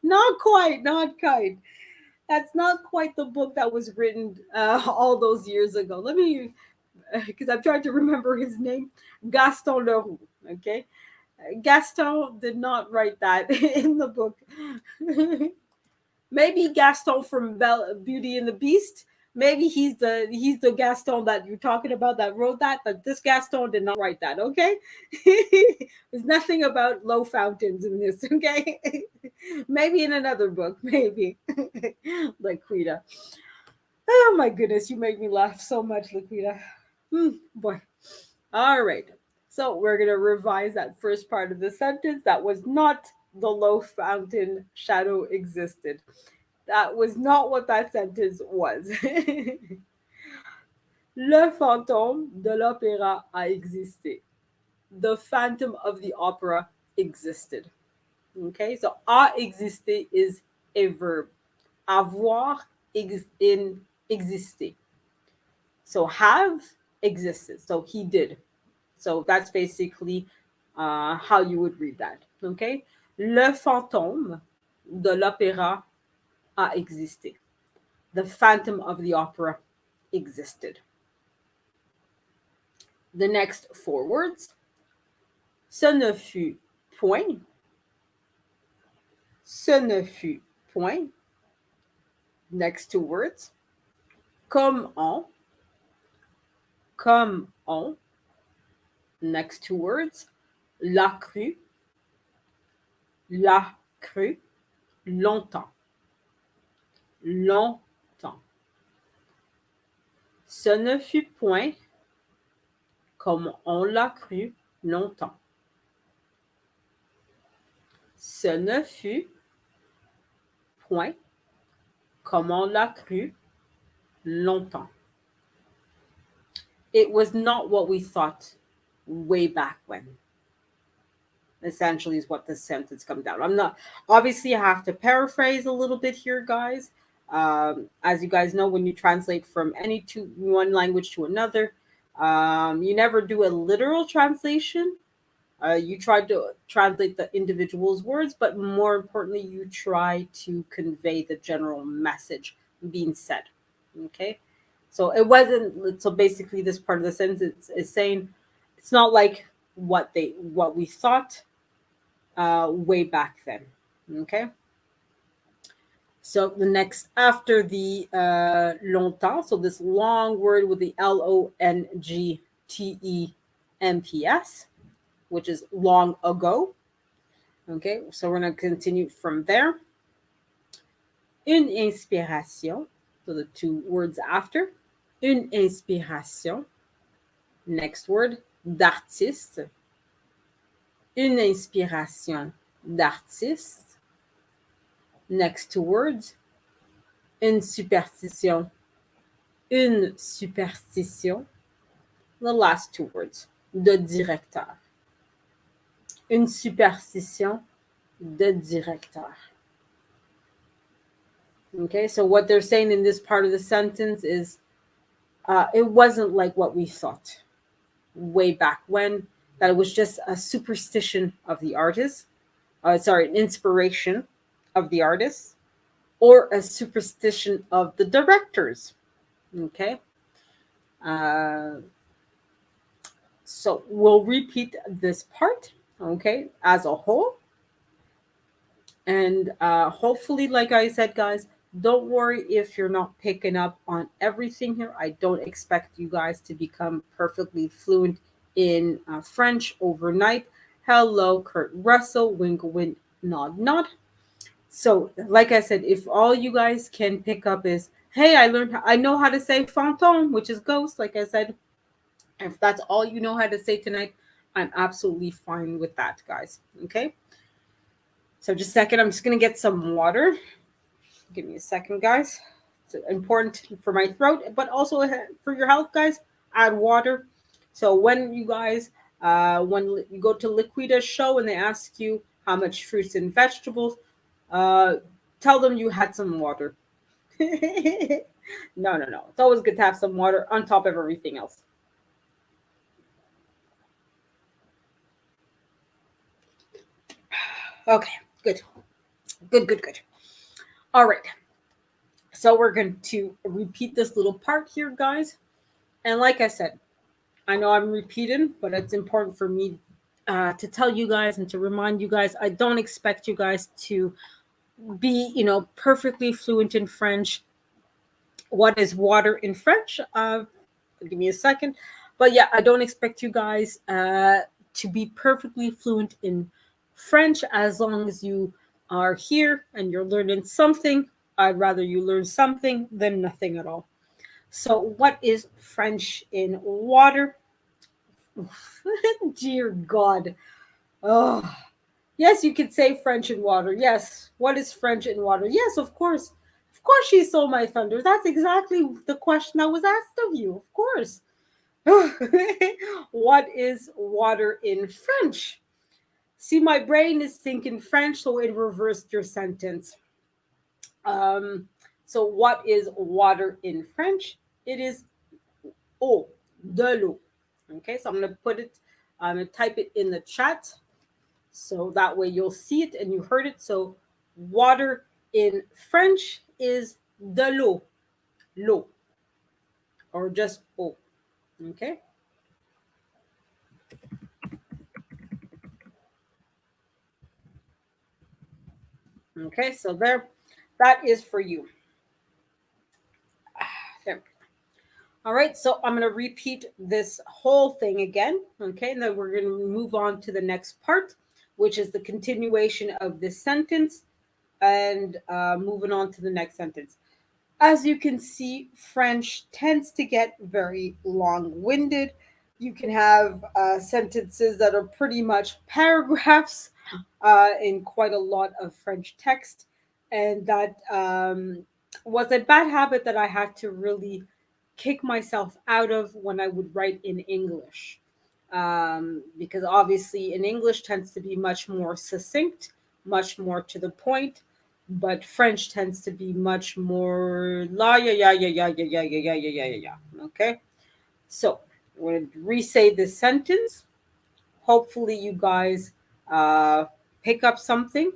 not quite, not quite. That's not quite the book that was written all those years ago. Let me, because I'm trying to remember his name, Gaston Leroux. Okay, Gaston did not write that in the book. Maybe Gaston from Beauty and the Beast. Maybe he's the Gaston that you're talking about that wrote that, but this Gaston did not write that. Okay, there's nothing about low fountains in this. Okay, maybe in another book, maybe like Quita. Oh my goodness, you make me laugh so much, Laquita. Boy. All right. So we're gonna revise that first part of the sentence. That was not the low fountain shadow existed. That was not what that sentence was. Le fantôme de l'opéra a existé. The phantom of the opera existed. Okay, so a existé is a verb. Avoir in exister. So have existed. So he did. So that's basically how you would read that. Okay, le fantôme de l'opéra a existé. The phantom of the opera existed. The next four words. Ce ne fut point. Ce ne fut point. Next two words. Comme on. Comme on. Next two words. La crue. La crue. Longtemps. Longtemps. Ce ne fut point comme on l'a cru longtemps. Ce ne fut point comme on l'a cru longtemps. It was not what we thought way back when. Essentially, is what the sentence comes down. I'm not, obviously, I have to paraphrase a little bit here, guys. As you guys know, when you translate from one language to another, you never do a literal translation. You try to translate the individual's words, but more importantly, you try to convey the general message being said. Okay, so it wasn't. So basically, this part of the sentence is saying it's not like what we thought way back then. Okay. So the next after the longtemps, so this long word with the LONGTEMPS, which is long ago. Okay, so we're going to continue from there. Une inspiration, so the two words after. Une inspiration. Next word, d'artiste. Une inspiration d'artiste. Next two words, une superstition. Une superstition. The last two words, de directeur. Une superstition de directeur. Okay, so what they're saying in this part of the sentence is it wasn't like what we thought way back when, that it was just a superstition of the artist, sorry, an inspiration of the artist, or a superstition of the directors. Okay, uh, so we'll repeat this part, okay, as a whole. And hopefully, like I said, guys, don't worry if you're not picking up on everything here. I don't expect you guys to become perfectly fluent in French overnight. Hello, Kurt Russell, wink, wink, nod, nod. So, like I said, if all you guys can pick up is, hey, I know how to say fantôme, which is ghost, like I said, if that's all you know how to say tonight, I'm absolutely fine with that, guys. Okay. So just a second, I'm just gonna get some water. Give me a second, guys. It's important for my throat, but also for your health, guys. Add water. So when you guys, when you go to Liquida's show and they ask you how much fruits and vegetables, uh, tell them you had some water. No, no, no. It's always good to have some water on top of everything else. Okay, good, good, good, good. All right. So we're going to repeat this little part here, guys. And like I said, I know I'm repeating, but it's important for me to tell you guys and to remind you guys. I don't expect you guys to be, perfectly fluent in French. What is water in French? Give me a second. But yeah, I don't expect you guys to be perfectly fluent in French as long as you are here and you're learning something. I'd rather you learn something than nothing at all. So, what is French in water? Dear God. Oh, yes, you could say French in water. Yes. What is French in water? Yes, of course. Of course, she stole my thunder. That's exactly the question that was asked of you. Of course. What is water in French? See, my brain is thinking French, so it reversed your sentence. Um, so, what is water in French? It is eau, de l'eau. Okay, so I'm going to I'm going to type it in the chat. So that way you'll see it and you heard it. So water in French is de l'eau, or just eau. Okay. Okay. So that is for you. There. All right. So I'm going to repeat this whole thing again. Okay. And then we're going to move on to the next part, which is the continuation of this sentence and moving on to the next sentence. As you can see, French tends to get very long winded. You can have sentences that are pretty much paragraphs in quite a lot of French text. And that was a bad habit that I had to really kick myself out of when I would write in English. Because obviously, in English tends to be much more succinct, much more to the point, but French tends to be much more la ya ya ya ya ya ya ya ya ya ya ya ya. Okay, so we're gonna re-say this sentence. Hopefully, you guys uh, pick up something.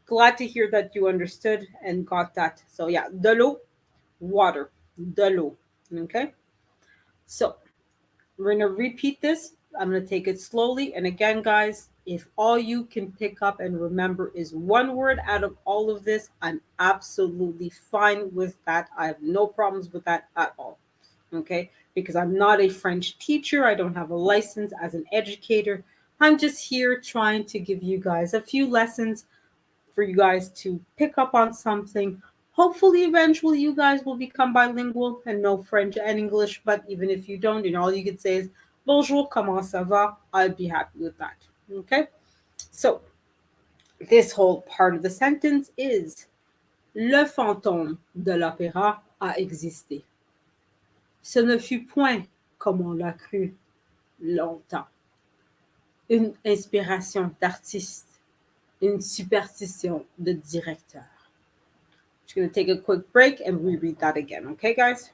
Glad to hear that you understood and got that. So yeah, de l'eau, water, de l'eau. Okay, so we're gonna repeat this. I'm gonna take it slowly. And again, guys, if all you can pick up and remember is one word out of all of this, I'm absolutely fine with that. I have no problems with that at all. Okay, because I'm not a French teacher. I don't have a license as an educator. I'm just here trying to give you guys a few lessons for you guys to pick up on something. Hopefully, eventually, you guys will become bilingual and know French and English. But even if you don't, all you could say is bonjour, comment ça va? I'd be happy with that. Okay, so this whole part of the sentence is le fantôme de l'opéra a existé. Ce ne fut point, comme on l'a cru longtemps, une inspiration d'artiste, une superstition de directeur. Just going to take a quick break and reread that again, okay, guys?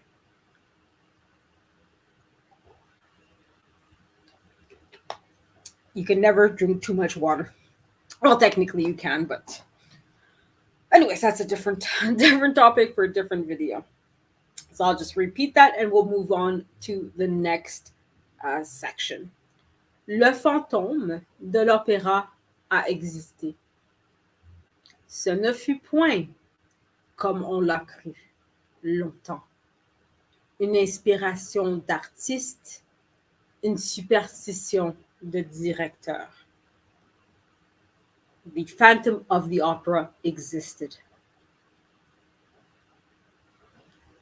You can never drink too much water. Well, technically you can, but anyways, that's a different topic for a different video. So I'll just repeat that and we'll move on to the next section. Le fantôme de l'opéra a existé. Ce ne fut point, comme on l'a cru longtemps, une inspiration d'artiste, une superstition de directeur. The Phantom of the Opera existed.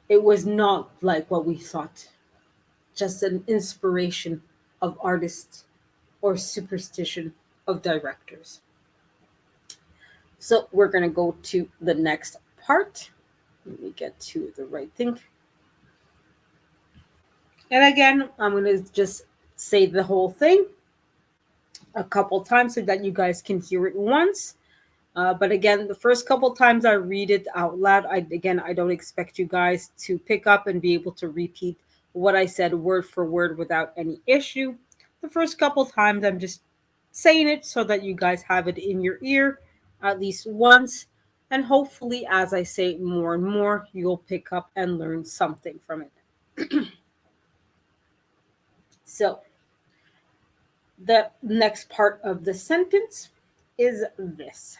It was not like what we thought, just an inspiration of artists or superstition of directors. So we're going to go to the next part. Let me get to the right thing. And again, I'm going to just say the whole thing a couple times so that you guys can hear it once. But again, the first couple times I read it out loud, I don't expect you guys to pick up and be able to repeat what I said word for word without any issue. The first couple times I'm just saying it so that you guys have it in your ear at least once. And hopefully, as I say it more and more, you'll pick up and learn something from it. So, the next part of the sentence is this.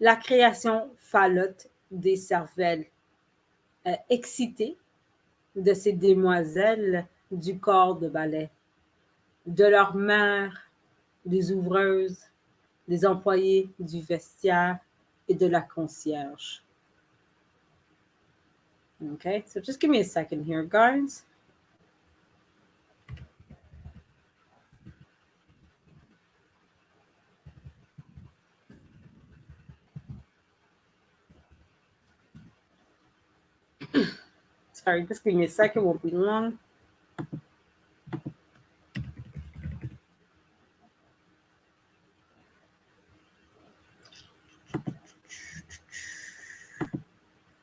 La création falote des cervelles excitées de ces demoiselles du corps de ballet, de leurs mères, des ouvreuses, des employés du vestiaire et de la concierge. Okay, so just give me a second here, guys. Sorry, just give me a second, won't be long.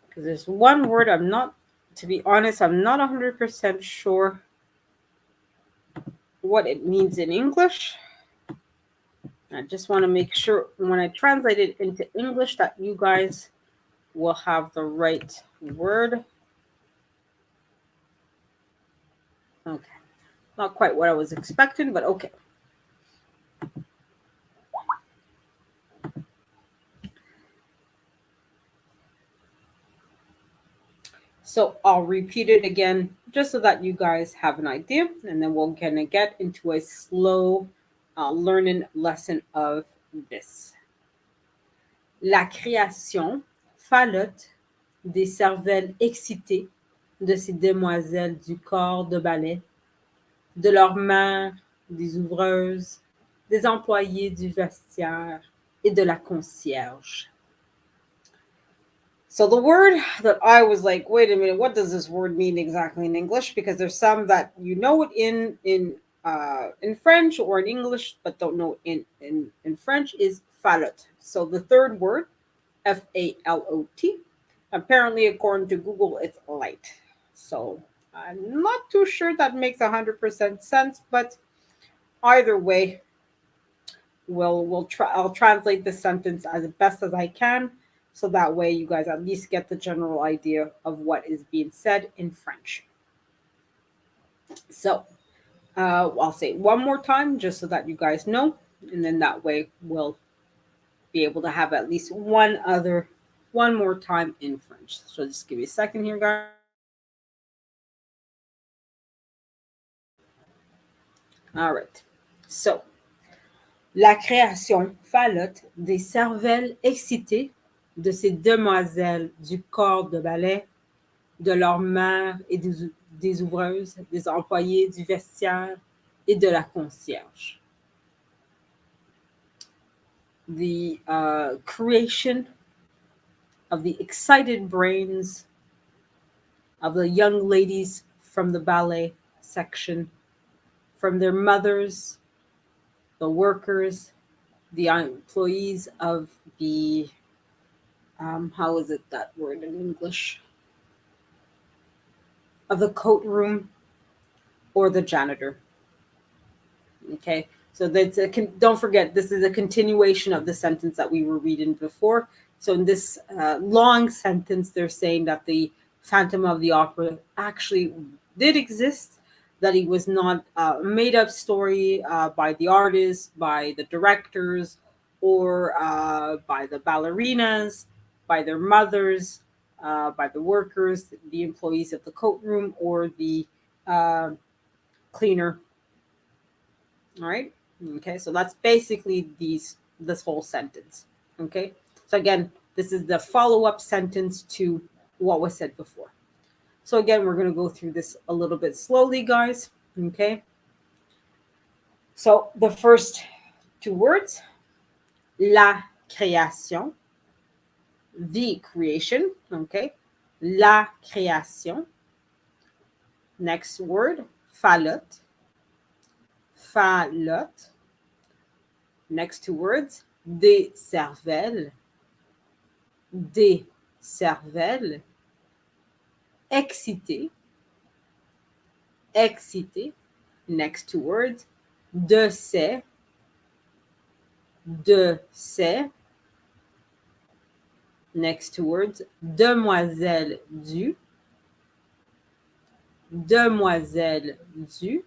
Because there's one word to be honest, I'm not 100% sure what it means in English. I just want to make sure when I translate it into English that you guys will have the right word. Okay. Not quite what I was expecting, but okay. So I'll repeat it again just so that you guys have an idea, and then we're going to get into a slow learning lesson of this. La création falote des cervelles excitées de ces demoiselles du corps de ballet, de leurs mères, des ouvreuses, des employés du vestiaire et de la concierge. So the word that I was like, wait a minute, what does this word mean exactly in English? Because there's some that you know it in French or in English, but don't know it in French is falote. So the third word, F-A-L-O-T, apparently according to Google, it's light. So I'm not too sure that makes 100% sense, but either way, I'll translate the sentence as best as I can. So that way you guys at least get the general idea of what is being said in French. So I'll say it one more time just so that you guys know. And then that way we'll be able to have at least one more time in French. So just give me a second here, guys. All right. So, la création falote des cervelles excitées de ces demoiselles du corps de ballet, de leurs mères et des ouvreuses, des employés du vestiaire et de la concierge. the creation of the excited brains of the young ladies from the ballet section, from their mothers, the workers, the employees of the, how is it that word in English? Of the coat room or the janitor. Okay, so don't forget, this is a continuation of the sentence that we were reading before. So in this long sentence, they're saying that the Phantom of the Opera actually did exist, that it was not a made up story by the artists, by the directors, or by the ballerinas, by their mothers, by the workers, the employees of the coat room, or the uh, cleaner. All right. Okay. So that's basically this whole sentence. Okay. So again, this is the follow up sentence to what was said before. So again, we're going to go through this a little bit slowly, guys. Okay. So the first two words, la création, the creation. Okay. La création. Next word, falotte. Falotte. Next two words, des cervelles. Des cervelles. Excité. Excité. Next two words, de ces. De ces. Next two words, demoiselle du. Demoiselle du.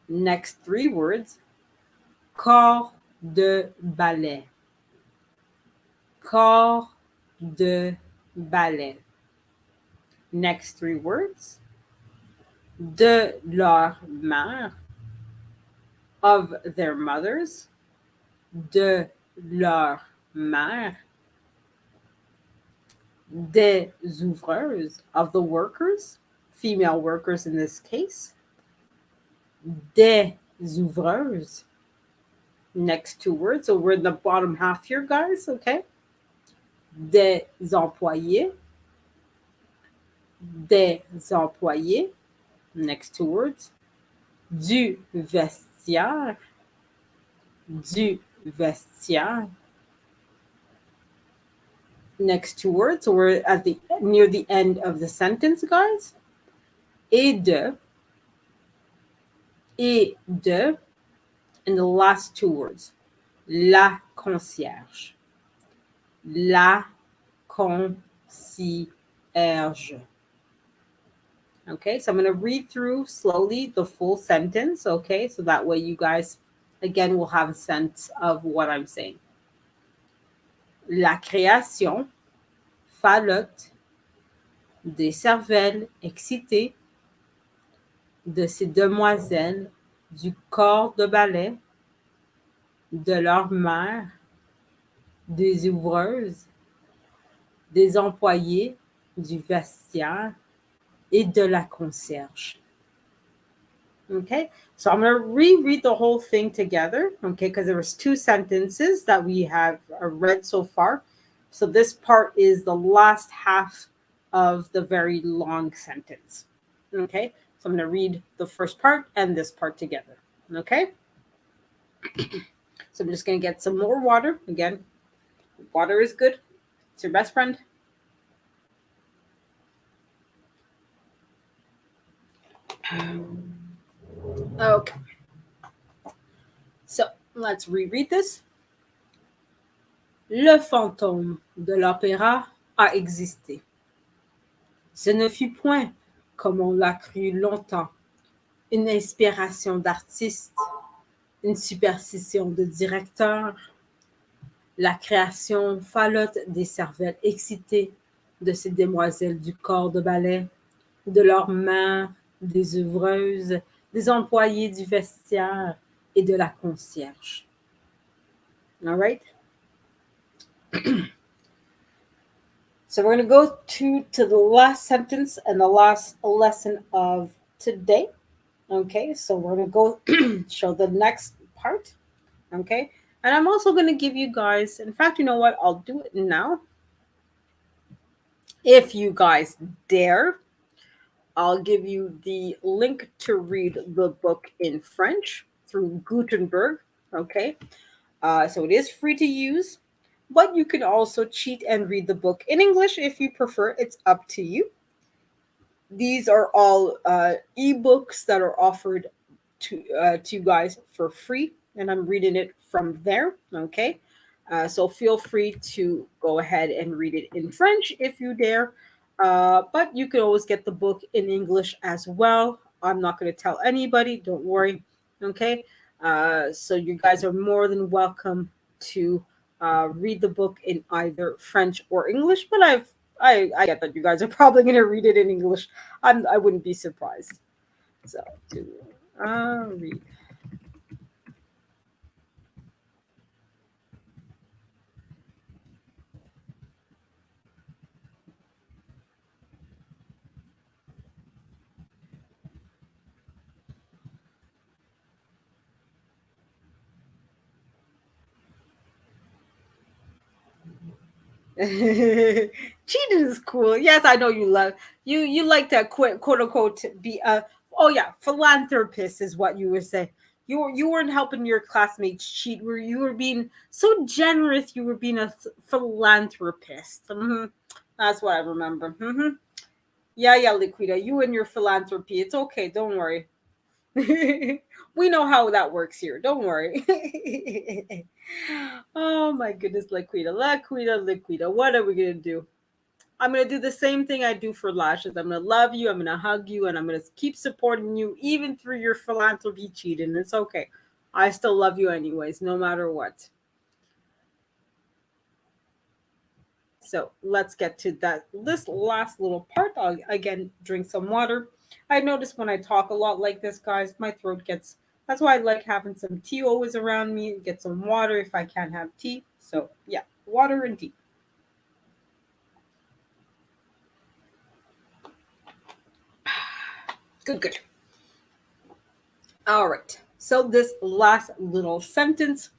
Next three words, corps de ballet. Corps de ballet. Next three words, de leur mère, of their mothers, de leur mère, des ouvreuses, of the workers, female workers in this case, des ouvreuses. Next two words, so we're in the bottom half here, guys, okay? Des employés, des employés. Next two words, du vestiaire, du vestiaire. Next two words, so we're at the near the end of the sentence, guys. Et de, and the last two words, la concierge, la concierge. Okay, so I'm going to read through slowly the full sentence, okay, so that way you guys, again, will have a sense of what I'm saying. La création, falotte, des cervelles excitées, de ces demoiselles du corps de ballet, de leur mère, des ouvreuses, des employés du vestiaire et de la concierge. Okay, so I'm going to reread the whole thing together, okay, because there was two sentences that we have read so far. So this part is the last half of the very long sentence. Okay, so I'm going to read the first part and this part together. Okay, so I'm just going to get some more water. Again, water is good. It's your best friend. Okay, so let's reread this. Le fantôme de l'opéra a existé. Ce ne fut point, comme on l'a cru longtemps, une inspiration d'artiste, une superstition de directeur, la création falote des cervelles excitées de ces demoiselles du corps de ballet, de leurs mains, des œuvreuses, des employés du vestiaire et de la concierge. All right? So we're going to go to the last sentence and the last lesson of today. Okay, so we're going to go show the next part. Okay, And I'm also going to give you guys, in fact, you know what? I'll do it now. If you guys dare, I'll give you the link to read the book in French through Gutenberg. Okay. So it is free to use, but you can also cheat and read the book in English if you prefer. It's up to you. These are all ebooks that are offered to you guys for free, and I'm reading it from there. Okay, so feel free to go ahead and read it in French if you dare, but you can always get the book in English as well. I'm not going to tell anybody. Don't worry. Okay, so you guys are more than welcome to read the book in either French or English. But I get that you guys are probably going to read it in English. I wouldn't be surprised. So to read. Cheating is cool. Yes, I know you love you like to quote unquote be a, oh yeah, philanthropist is what you would say. You weren't helping your classmates cheat. You were being so generous. You were being a philanthropist. That's what I remember. Yeah, yeah, Liquida, you and your philanthropy. It's okay. Don't worry. We know how that works here. Don't worry. Oh my goodness, Liquida, Liquida, Liquida. What are we gonna do? I'm gonna do the same thing I do for lashes. I'm gonna love you. I'm gonna hug you, and I'm gonna keep supporting you even through your philanthropy cheating. It's okay. I still love you anyways, no matter what. So let's get to that. This last little part, I'll again drink some water. I notice when I talk a lot like this, guys, my throat gets. That's why I like having some tea always around me. Get some water if I can't have tea. So yeah, water and tea. Good, good. All right. So this last little sentence,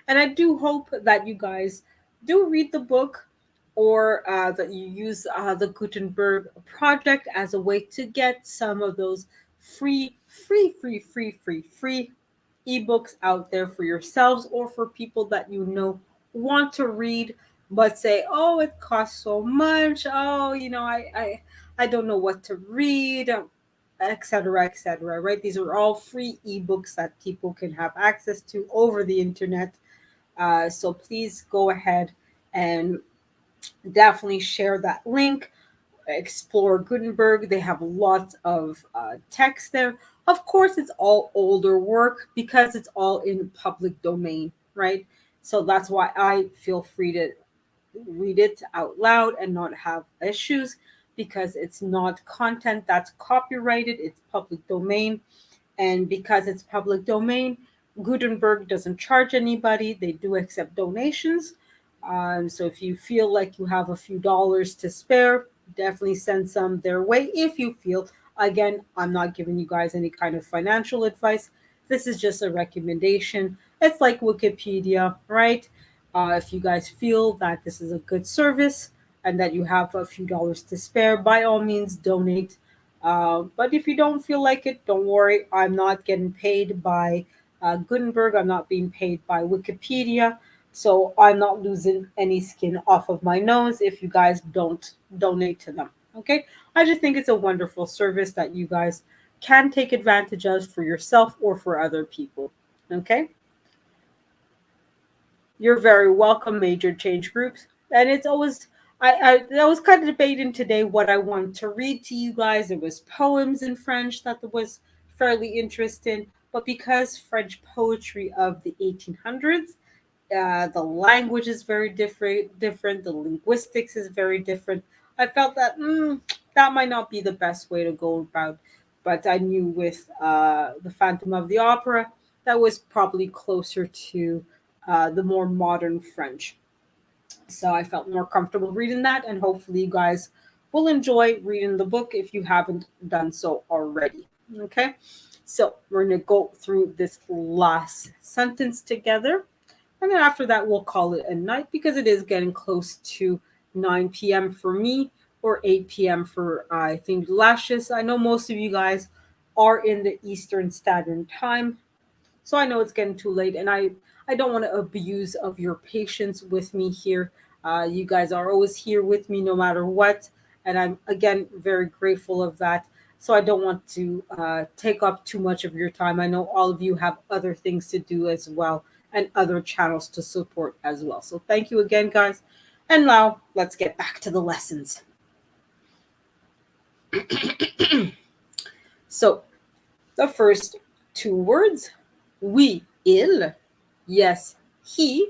and I do hope that you guys do read the book, or that you use the Gutenberg project as a way to get some of those free ebooks out there for yourselves or for people that you know want to read but say, oh, it costs so much. Oh, I don't know what to read, etc., etc. Right? These are all free ebooks that people can have access to over the internet. So please go ahead and definitely share that link. Explore Gutenberg. They have lots of text there. Of course, it's all older work because it's all in public domain, right? So that's why I feel free to read it out loud and not have issues, because it's not content that's copyrighted, it's public domain. And because it's public domain, Gutenberg doesn't charge anybody. They do accept donations. So if you feel like you have a few dollars to spare, definitely send some their way if you feel. Again, I'm not giving you guys any kind of financial advice. This is just a recommendation. It's like Wikipedia, right? If you guys feel that this is a good service and that you have a few dollars to spare, by all means donate. But if you don't feel like it, don't worry. I'm not getting paid by Gutenberg. I'm not being paid by Wikipedia. So I'm not losing any skin off of my nose if you guys don't donate to them. Okay? I just think it's a wonderful service that you guys can take advantage of for yourself or for other people. Okay? You're very welcome, major change groups. And it's always I was kind of debating today what I wanted to read to you guys. It was poems in French that was fairly interesting, but because French poetry of the 1800s, the language is very different. The linguistics is very different. I felt that that might not be the best way to go about. But I knew with the Phantom of the Opera, that was probably closer to the more modern French. So I felt more comfortable reading that, and hopefully you guys will enjoy reading the book if you haven't done so already. Okay, so we're gonna go through this last sentence together. And then after that, we'll call it a night because it is getting close to 9 p.m. for me or 8 p.m. for, I think, Lashes. I know most of you guys are in the Eastern Standard Time. So I know it's getting too late, and I don't want to abuse of your patience with me here. You guys are always here with me no matter what, and I'm again very grateful of that. So I don't want to take up too much of your time. I know all of you have other things to do as well, and other channels to support as well. So thank you again, guys. And now let's get back to the lessons. So the first two words, oui, il, yes, he.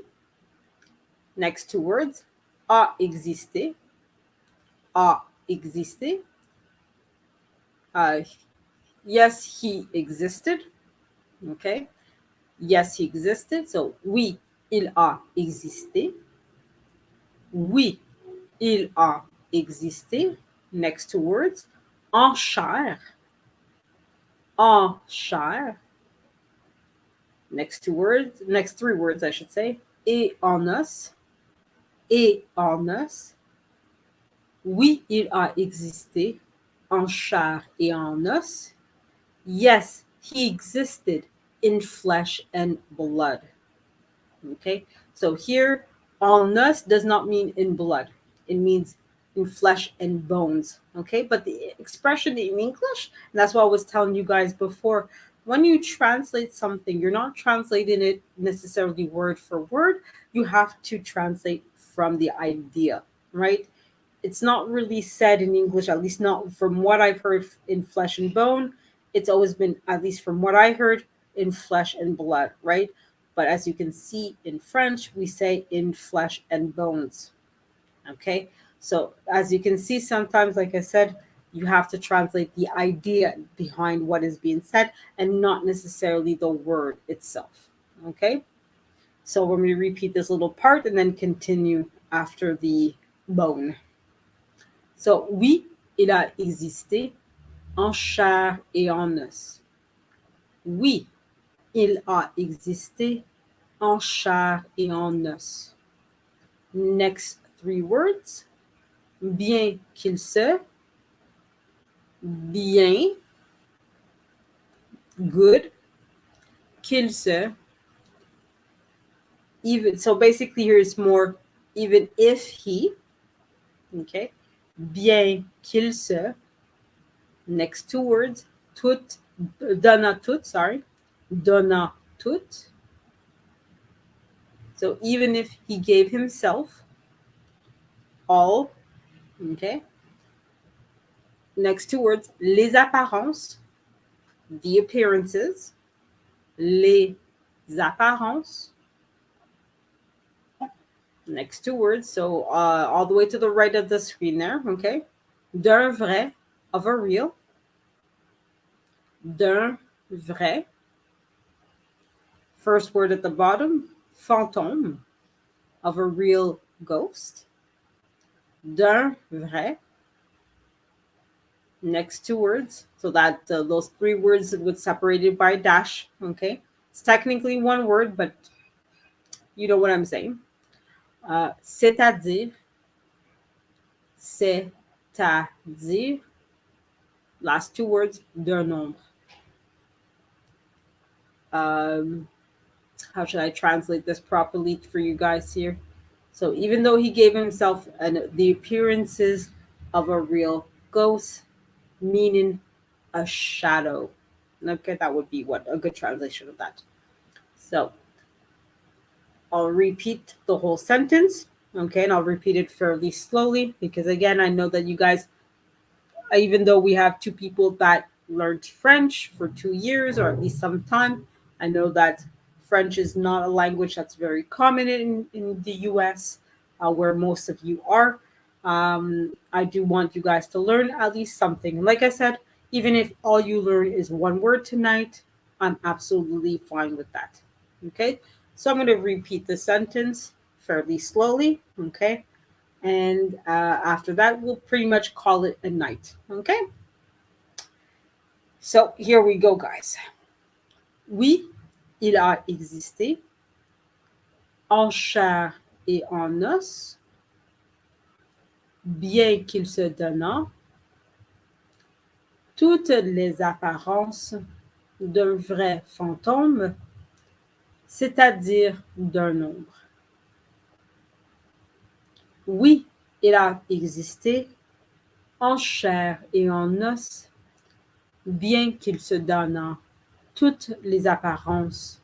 Next two words, a existé, a existé. Uh, yes, he existed. Okay. Yes, he existed. So, oui, il a existé. Oui, il a existé. Next two words, en chair. En chair. Next two words, next three words, I should say. Et en os. Et en os. Oui, il a existé en chair et en os. Yes, he existed in flesh and blood. Okay, so here, en os does not mean in blood, it means in flesh and bones. Okay, but the expression in English, and that's what I was telling you guys before, when you translate something, you're not translating it necessarily word for word, you have to translate from the idea, right? It's not really said in English, at least not from what I've heard in flesh and bone. It's always been, at least from what I heard, in flesh and blood, right? But as you can see in French, we say in flesh and bones. Okay. So as you can see, sometimes, like I said, you have to translate the idea behind what is being said and not necessarily the word itself. Okay. So we're going to repeat this little part and then continue after the bone. So, oui, il a existé en chair et en os. Oui, il a existé en chair et en os. Next three words. Bien qu'il se. Bien. Good. Qu'il se. Even. So basically, here is more even if he. Okay. Bien qu'il se. Next two words. Tout. Donna tout. Sorry. Donna tout. So even if he gave himself all, okay. Next two words, les apparences, the appearances, les apparences. Next two words, so all the way to the right of the screen there, okay. D'un vrai, of a real. D'un vrai. First word at the bottom, fantôme, of a real ghost. D'un vrai. Next two words, so that those three words would separated by a dash. Okay, it's technically one word, but you know what I'm saying. C'est-à-dire, c'est-à-dire. Last two words, d'un nombre. Um, how should I translate this properly for you guys here? So even though he gave himself the appearances of a real ghost, meaning a shadow. Okay, that would be what a good translation of that. So I'll repeat the whole sentence, okay, and I'll repeat it fairly slowly because, again, I know that you guys, even though we have two people that learned French for 2 years or at least some time, I know that French is not a language that's very common in the US, where most of you are. I do want you guys to learn at least something. And like I said, even if all you learn is one word tonight, I'm absolutely fine with that. Okay, so I'm going to repeat the sentence fairly slowly. Okay, and after that, we'll pretty much call it a night. Okay, so here we go, guys. Oui, il a existé en chair et en os, bien qu'il se donnât toutes les apparences d'un vrai fantôme, c'est-à-dire d'un nombre. Oui, il a existé en chair et en os, bien qu'il se donnât toutes les apparences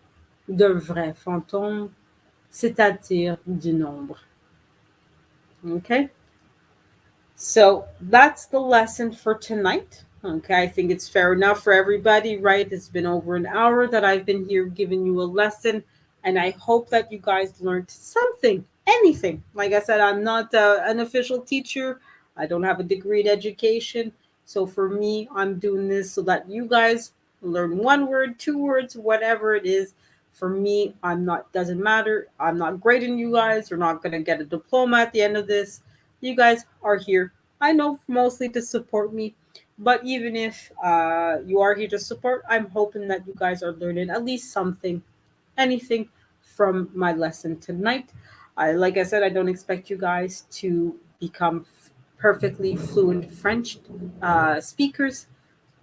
d'un vrai fantôme, c'est-à-dire du nombre. Okay? So that's the lesson for tonight. Okay, I think it's fair enough for everybody, right? It's been over an hour that I've been here giving you a lesson, and I hope that you guys learned something, anything. Like I said, I'm not an official teacher, I don't have a degree in education. So for me, I'm doing this so that you guys learn one word, two words, whatever it is. For me, I'm not, doesn't matter. I'm not grading you guys. You're not going to get a diploma at the end of this. You guys are here, I know, mostly to support me. But even if you are here to support, I'm hoping that you guys are learning at least something, anything from my lesson tonight. Like I said, I don't expect you guys to become perfectly fluent French speakers,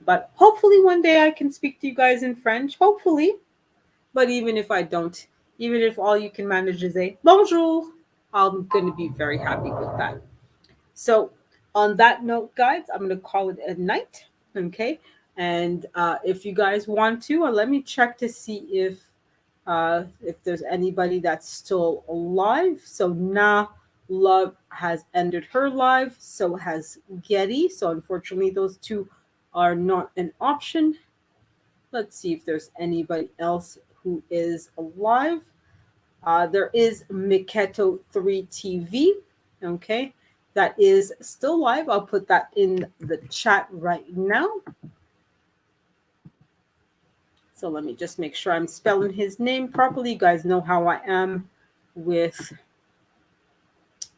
but hopefully one day I can speak to you guys in French. Hopefully. But even if I don't, even if all you can manage is a bonjour, I'm going to be very happy with that. So, on that note, guys, I'm going to call it a night. Okay. And if you guys want to, let me check to see if there's anybody that's still alive. So now Love has ended her live. So has Getty. So unfortunately, those two are not an option. Let's see if there's anybody else who is alive. There is Miketo 3 TV, okay, that is still live. I'll put that in the chat right now. So let me just make sure I'm spelling his name properly. You guys know how I am with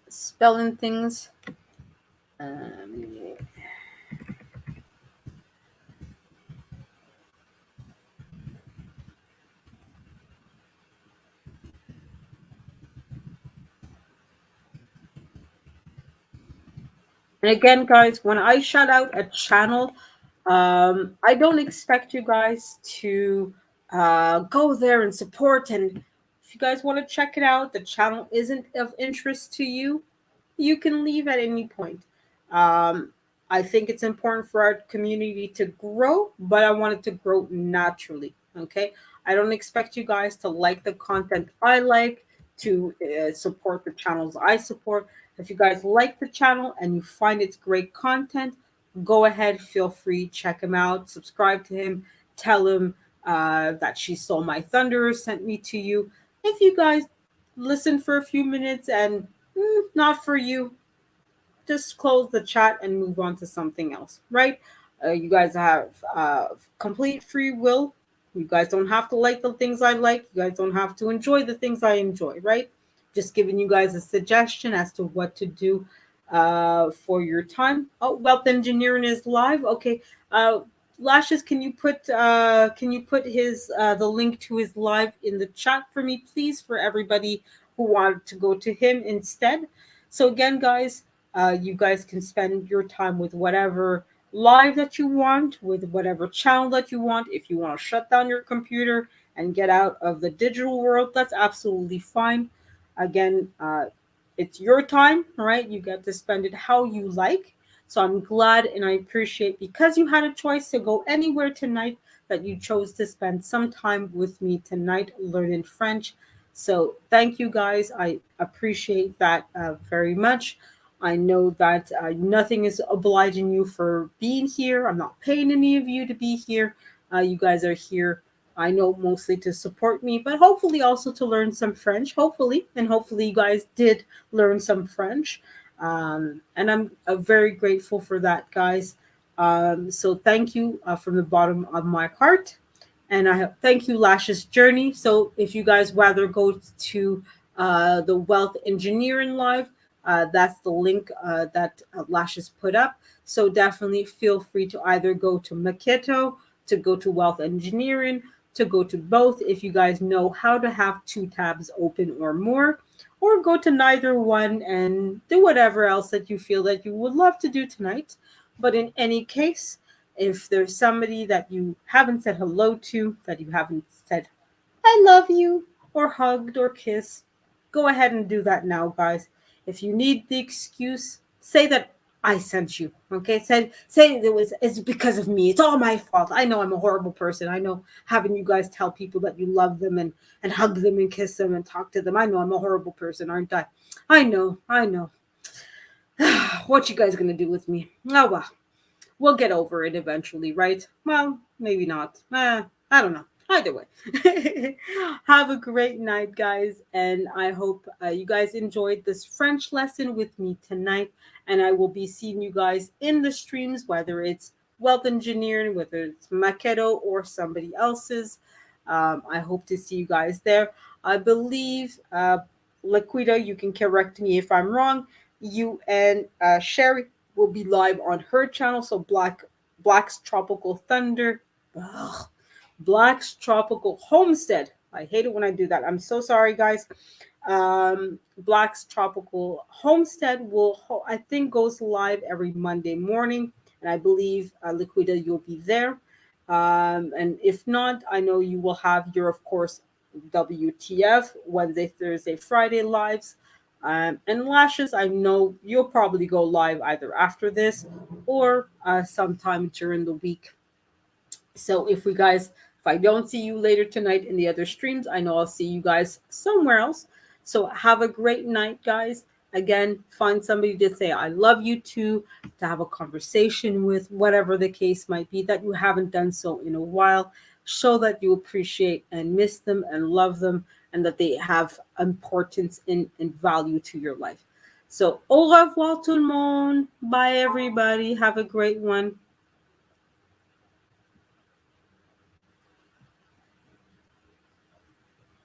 spelling things. Um, And again, guys, when I shout out a channel, I don't expect you guys to go there and support. And if you guys want to check it out, the channel isn't of interest to you, you can leave at any point. Um, I think it's important for our community to grow, but I want it to grow naturally. Okay. I don't expect you guys to like the content I like, to support the channels I support. If you guys like the channel and you find it's great content, go ahead, feel free, check him out, subscribe to him, tell him that She Stole My Thunder sent me to you. If you guys listen for a few minutes and not for you, just close the chat and move on to something else, right? You guys have complete free will. You guys don't have to like the things I like. You guys don't have to enjoy the things I enjoy, right? Just giving you guys a suggestion as to what to do for your time. Oh, wealth engineering is live. Okay, uh, Lashes, can you put his the link to his live in the chat for me, please, for everybody who wanted to go to him instead. So again, guys, you guys can spend your time with whatever live that you want, with whatever channel that you want. If you want to shut down your computer and get out of the digital world, that's absolutely fine. Again, it's your time, right? You get to spend it how you like. So I'm glad and I appreciate, because you had a choice to go anywhere tonight, that you chose to spend some time with me tonight learning French. So thank you guys. I appreciate that very much. I know that nothing is obliging you for being here. I'm not paying any of you to be here. You guys are here, I know, mostly to support me, but hopefully also to learn some French. Hopefully, and hopefully you guys did learn some French. And I'm very grateful for that, guys. So thank you from the bottom of my heart. And I thank you, Lash's Journey. So if you guys rather go to the Wealth Engineering Live, that's the link that Lash has put up. So definitely feel free to either go to Makito, to go to Wealth Engineering, to go to both if you guys know how to have two tabs open or more, or go to neither one and do whatever else that you feel that you would love to do tonight. But in any case, if there's somebody that you haven't said hello to, that you haven't said I love you or hugged or kissed, go ahead and do that now, guys. If you need the excuse, say that I sent you. Okay, say it's because of me. It's all my fault. I know I'm a horrible person. I know having you guys tell people that you love them and hug them and kiss them and talk to them. I know I'm a horrible person, aren't I? I know. I know. What you guys gonna do with me? Oh well, we'll get over it eventually, right? Well, maybe not. I don't know. Either way, have a great night, guys, and I hope you guys enjoyed this French lesson with me tonight. And I will be seeing you guys in the streams, whether it's Wealth Engineering, whether it's Makedo or somebody else's. I hope to see you guys there. I believe, Laquita, you can correct me if I'm wrong. You and Sherry will be live on her channel. So Black's Tropical Thunder, ugh, Black's Tropical Homestead. I hate it when I do that. I'm so sorry, guys. Black's Tropical Homestead I think, goes live every Monday morning, and I believe, Liquida, you'll be there. And if not, I know you will have your, of course, WTF Wednesday, Thursday, Friday lives. And Lashes, I know you'll probably go live either after this or sometime during the week. So if I don't see you later tonight in the other streams, I know I'll see you guys somewhere else. So have a great night, guys. Again, find somebody to say I love you to have a conversation with, whatever the case might be, that you haven't done so in a while. Show that you appreciate and miss them and love them, and that they have importance and value to your life. So, au revoir tout le monde. Bye, everybody. Have a great one.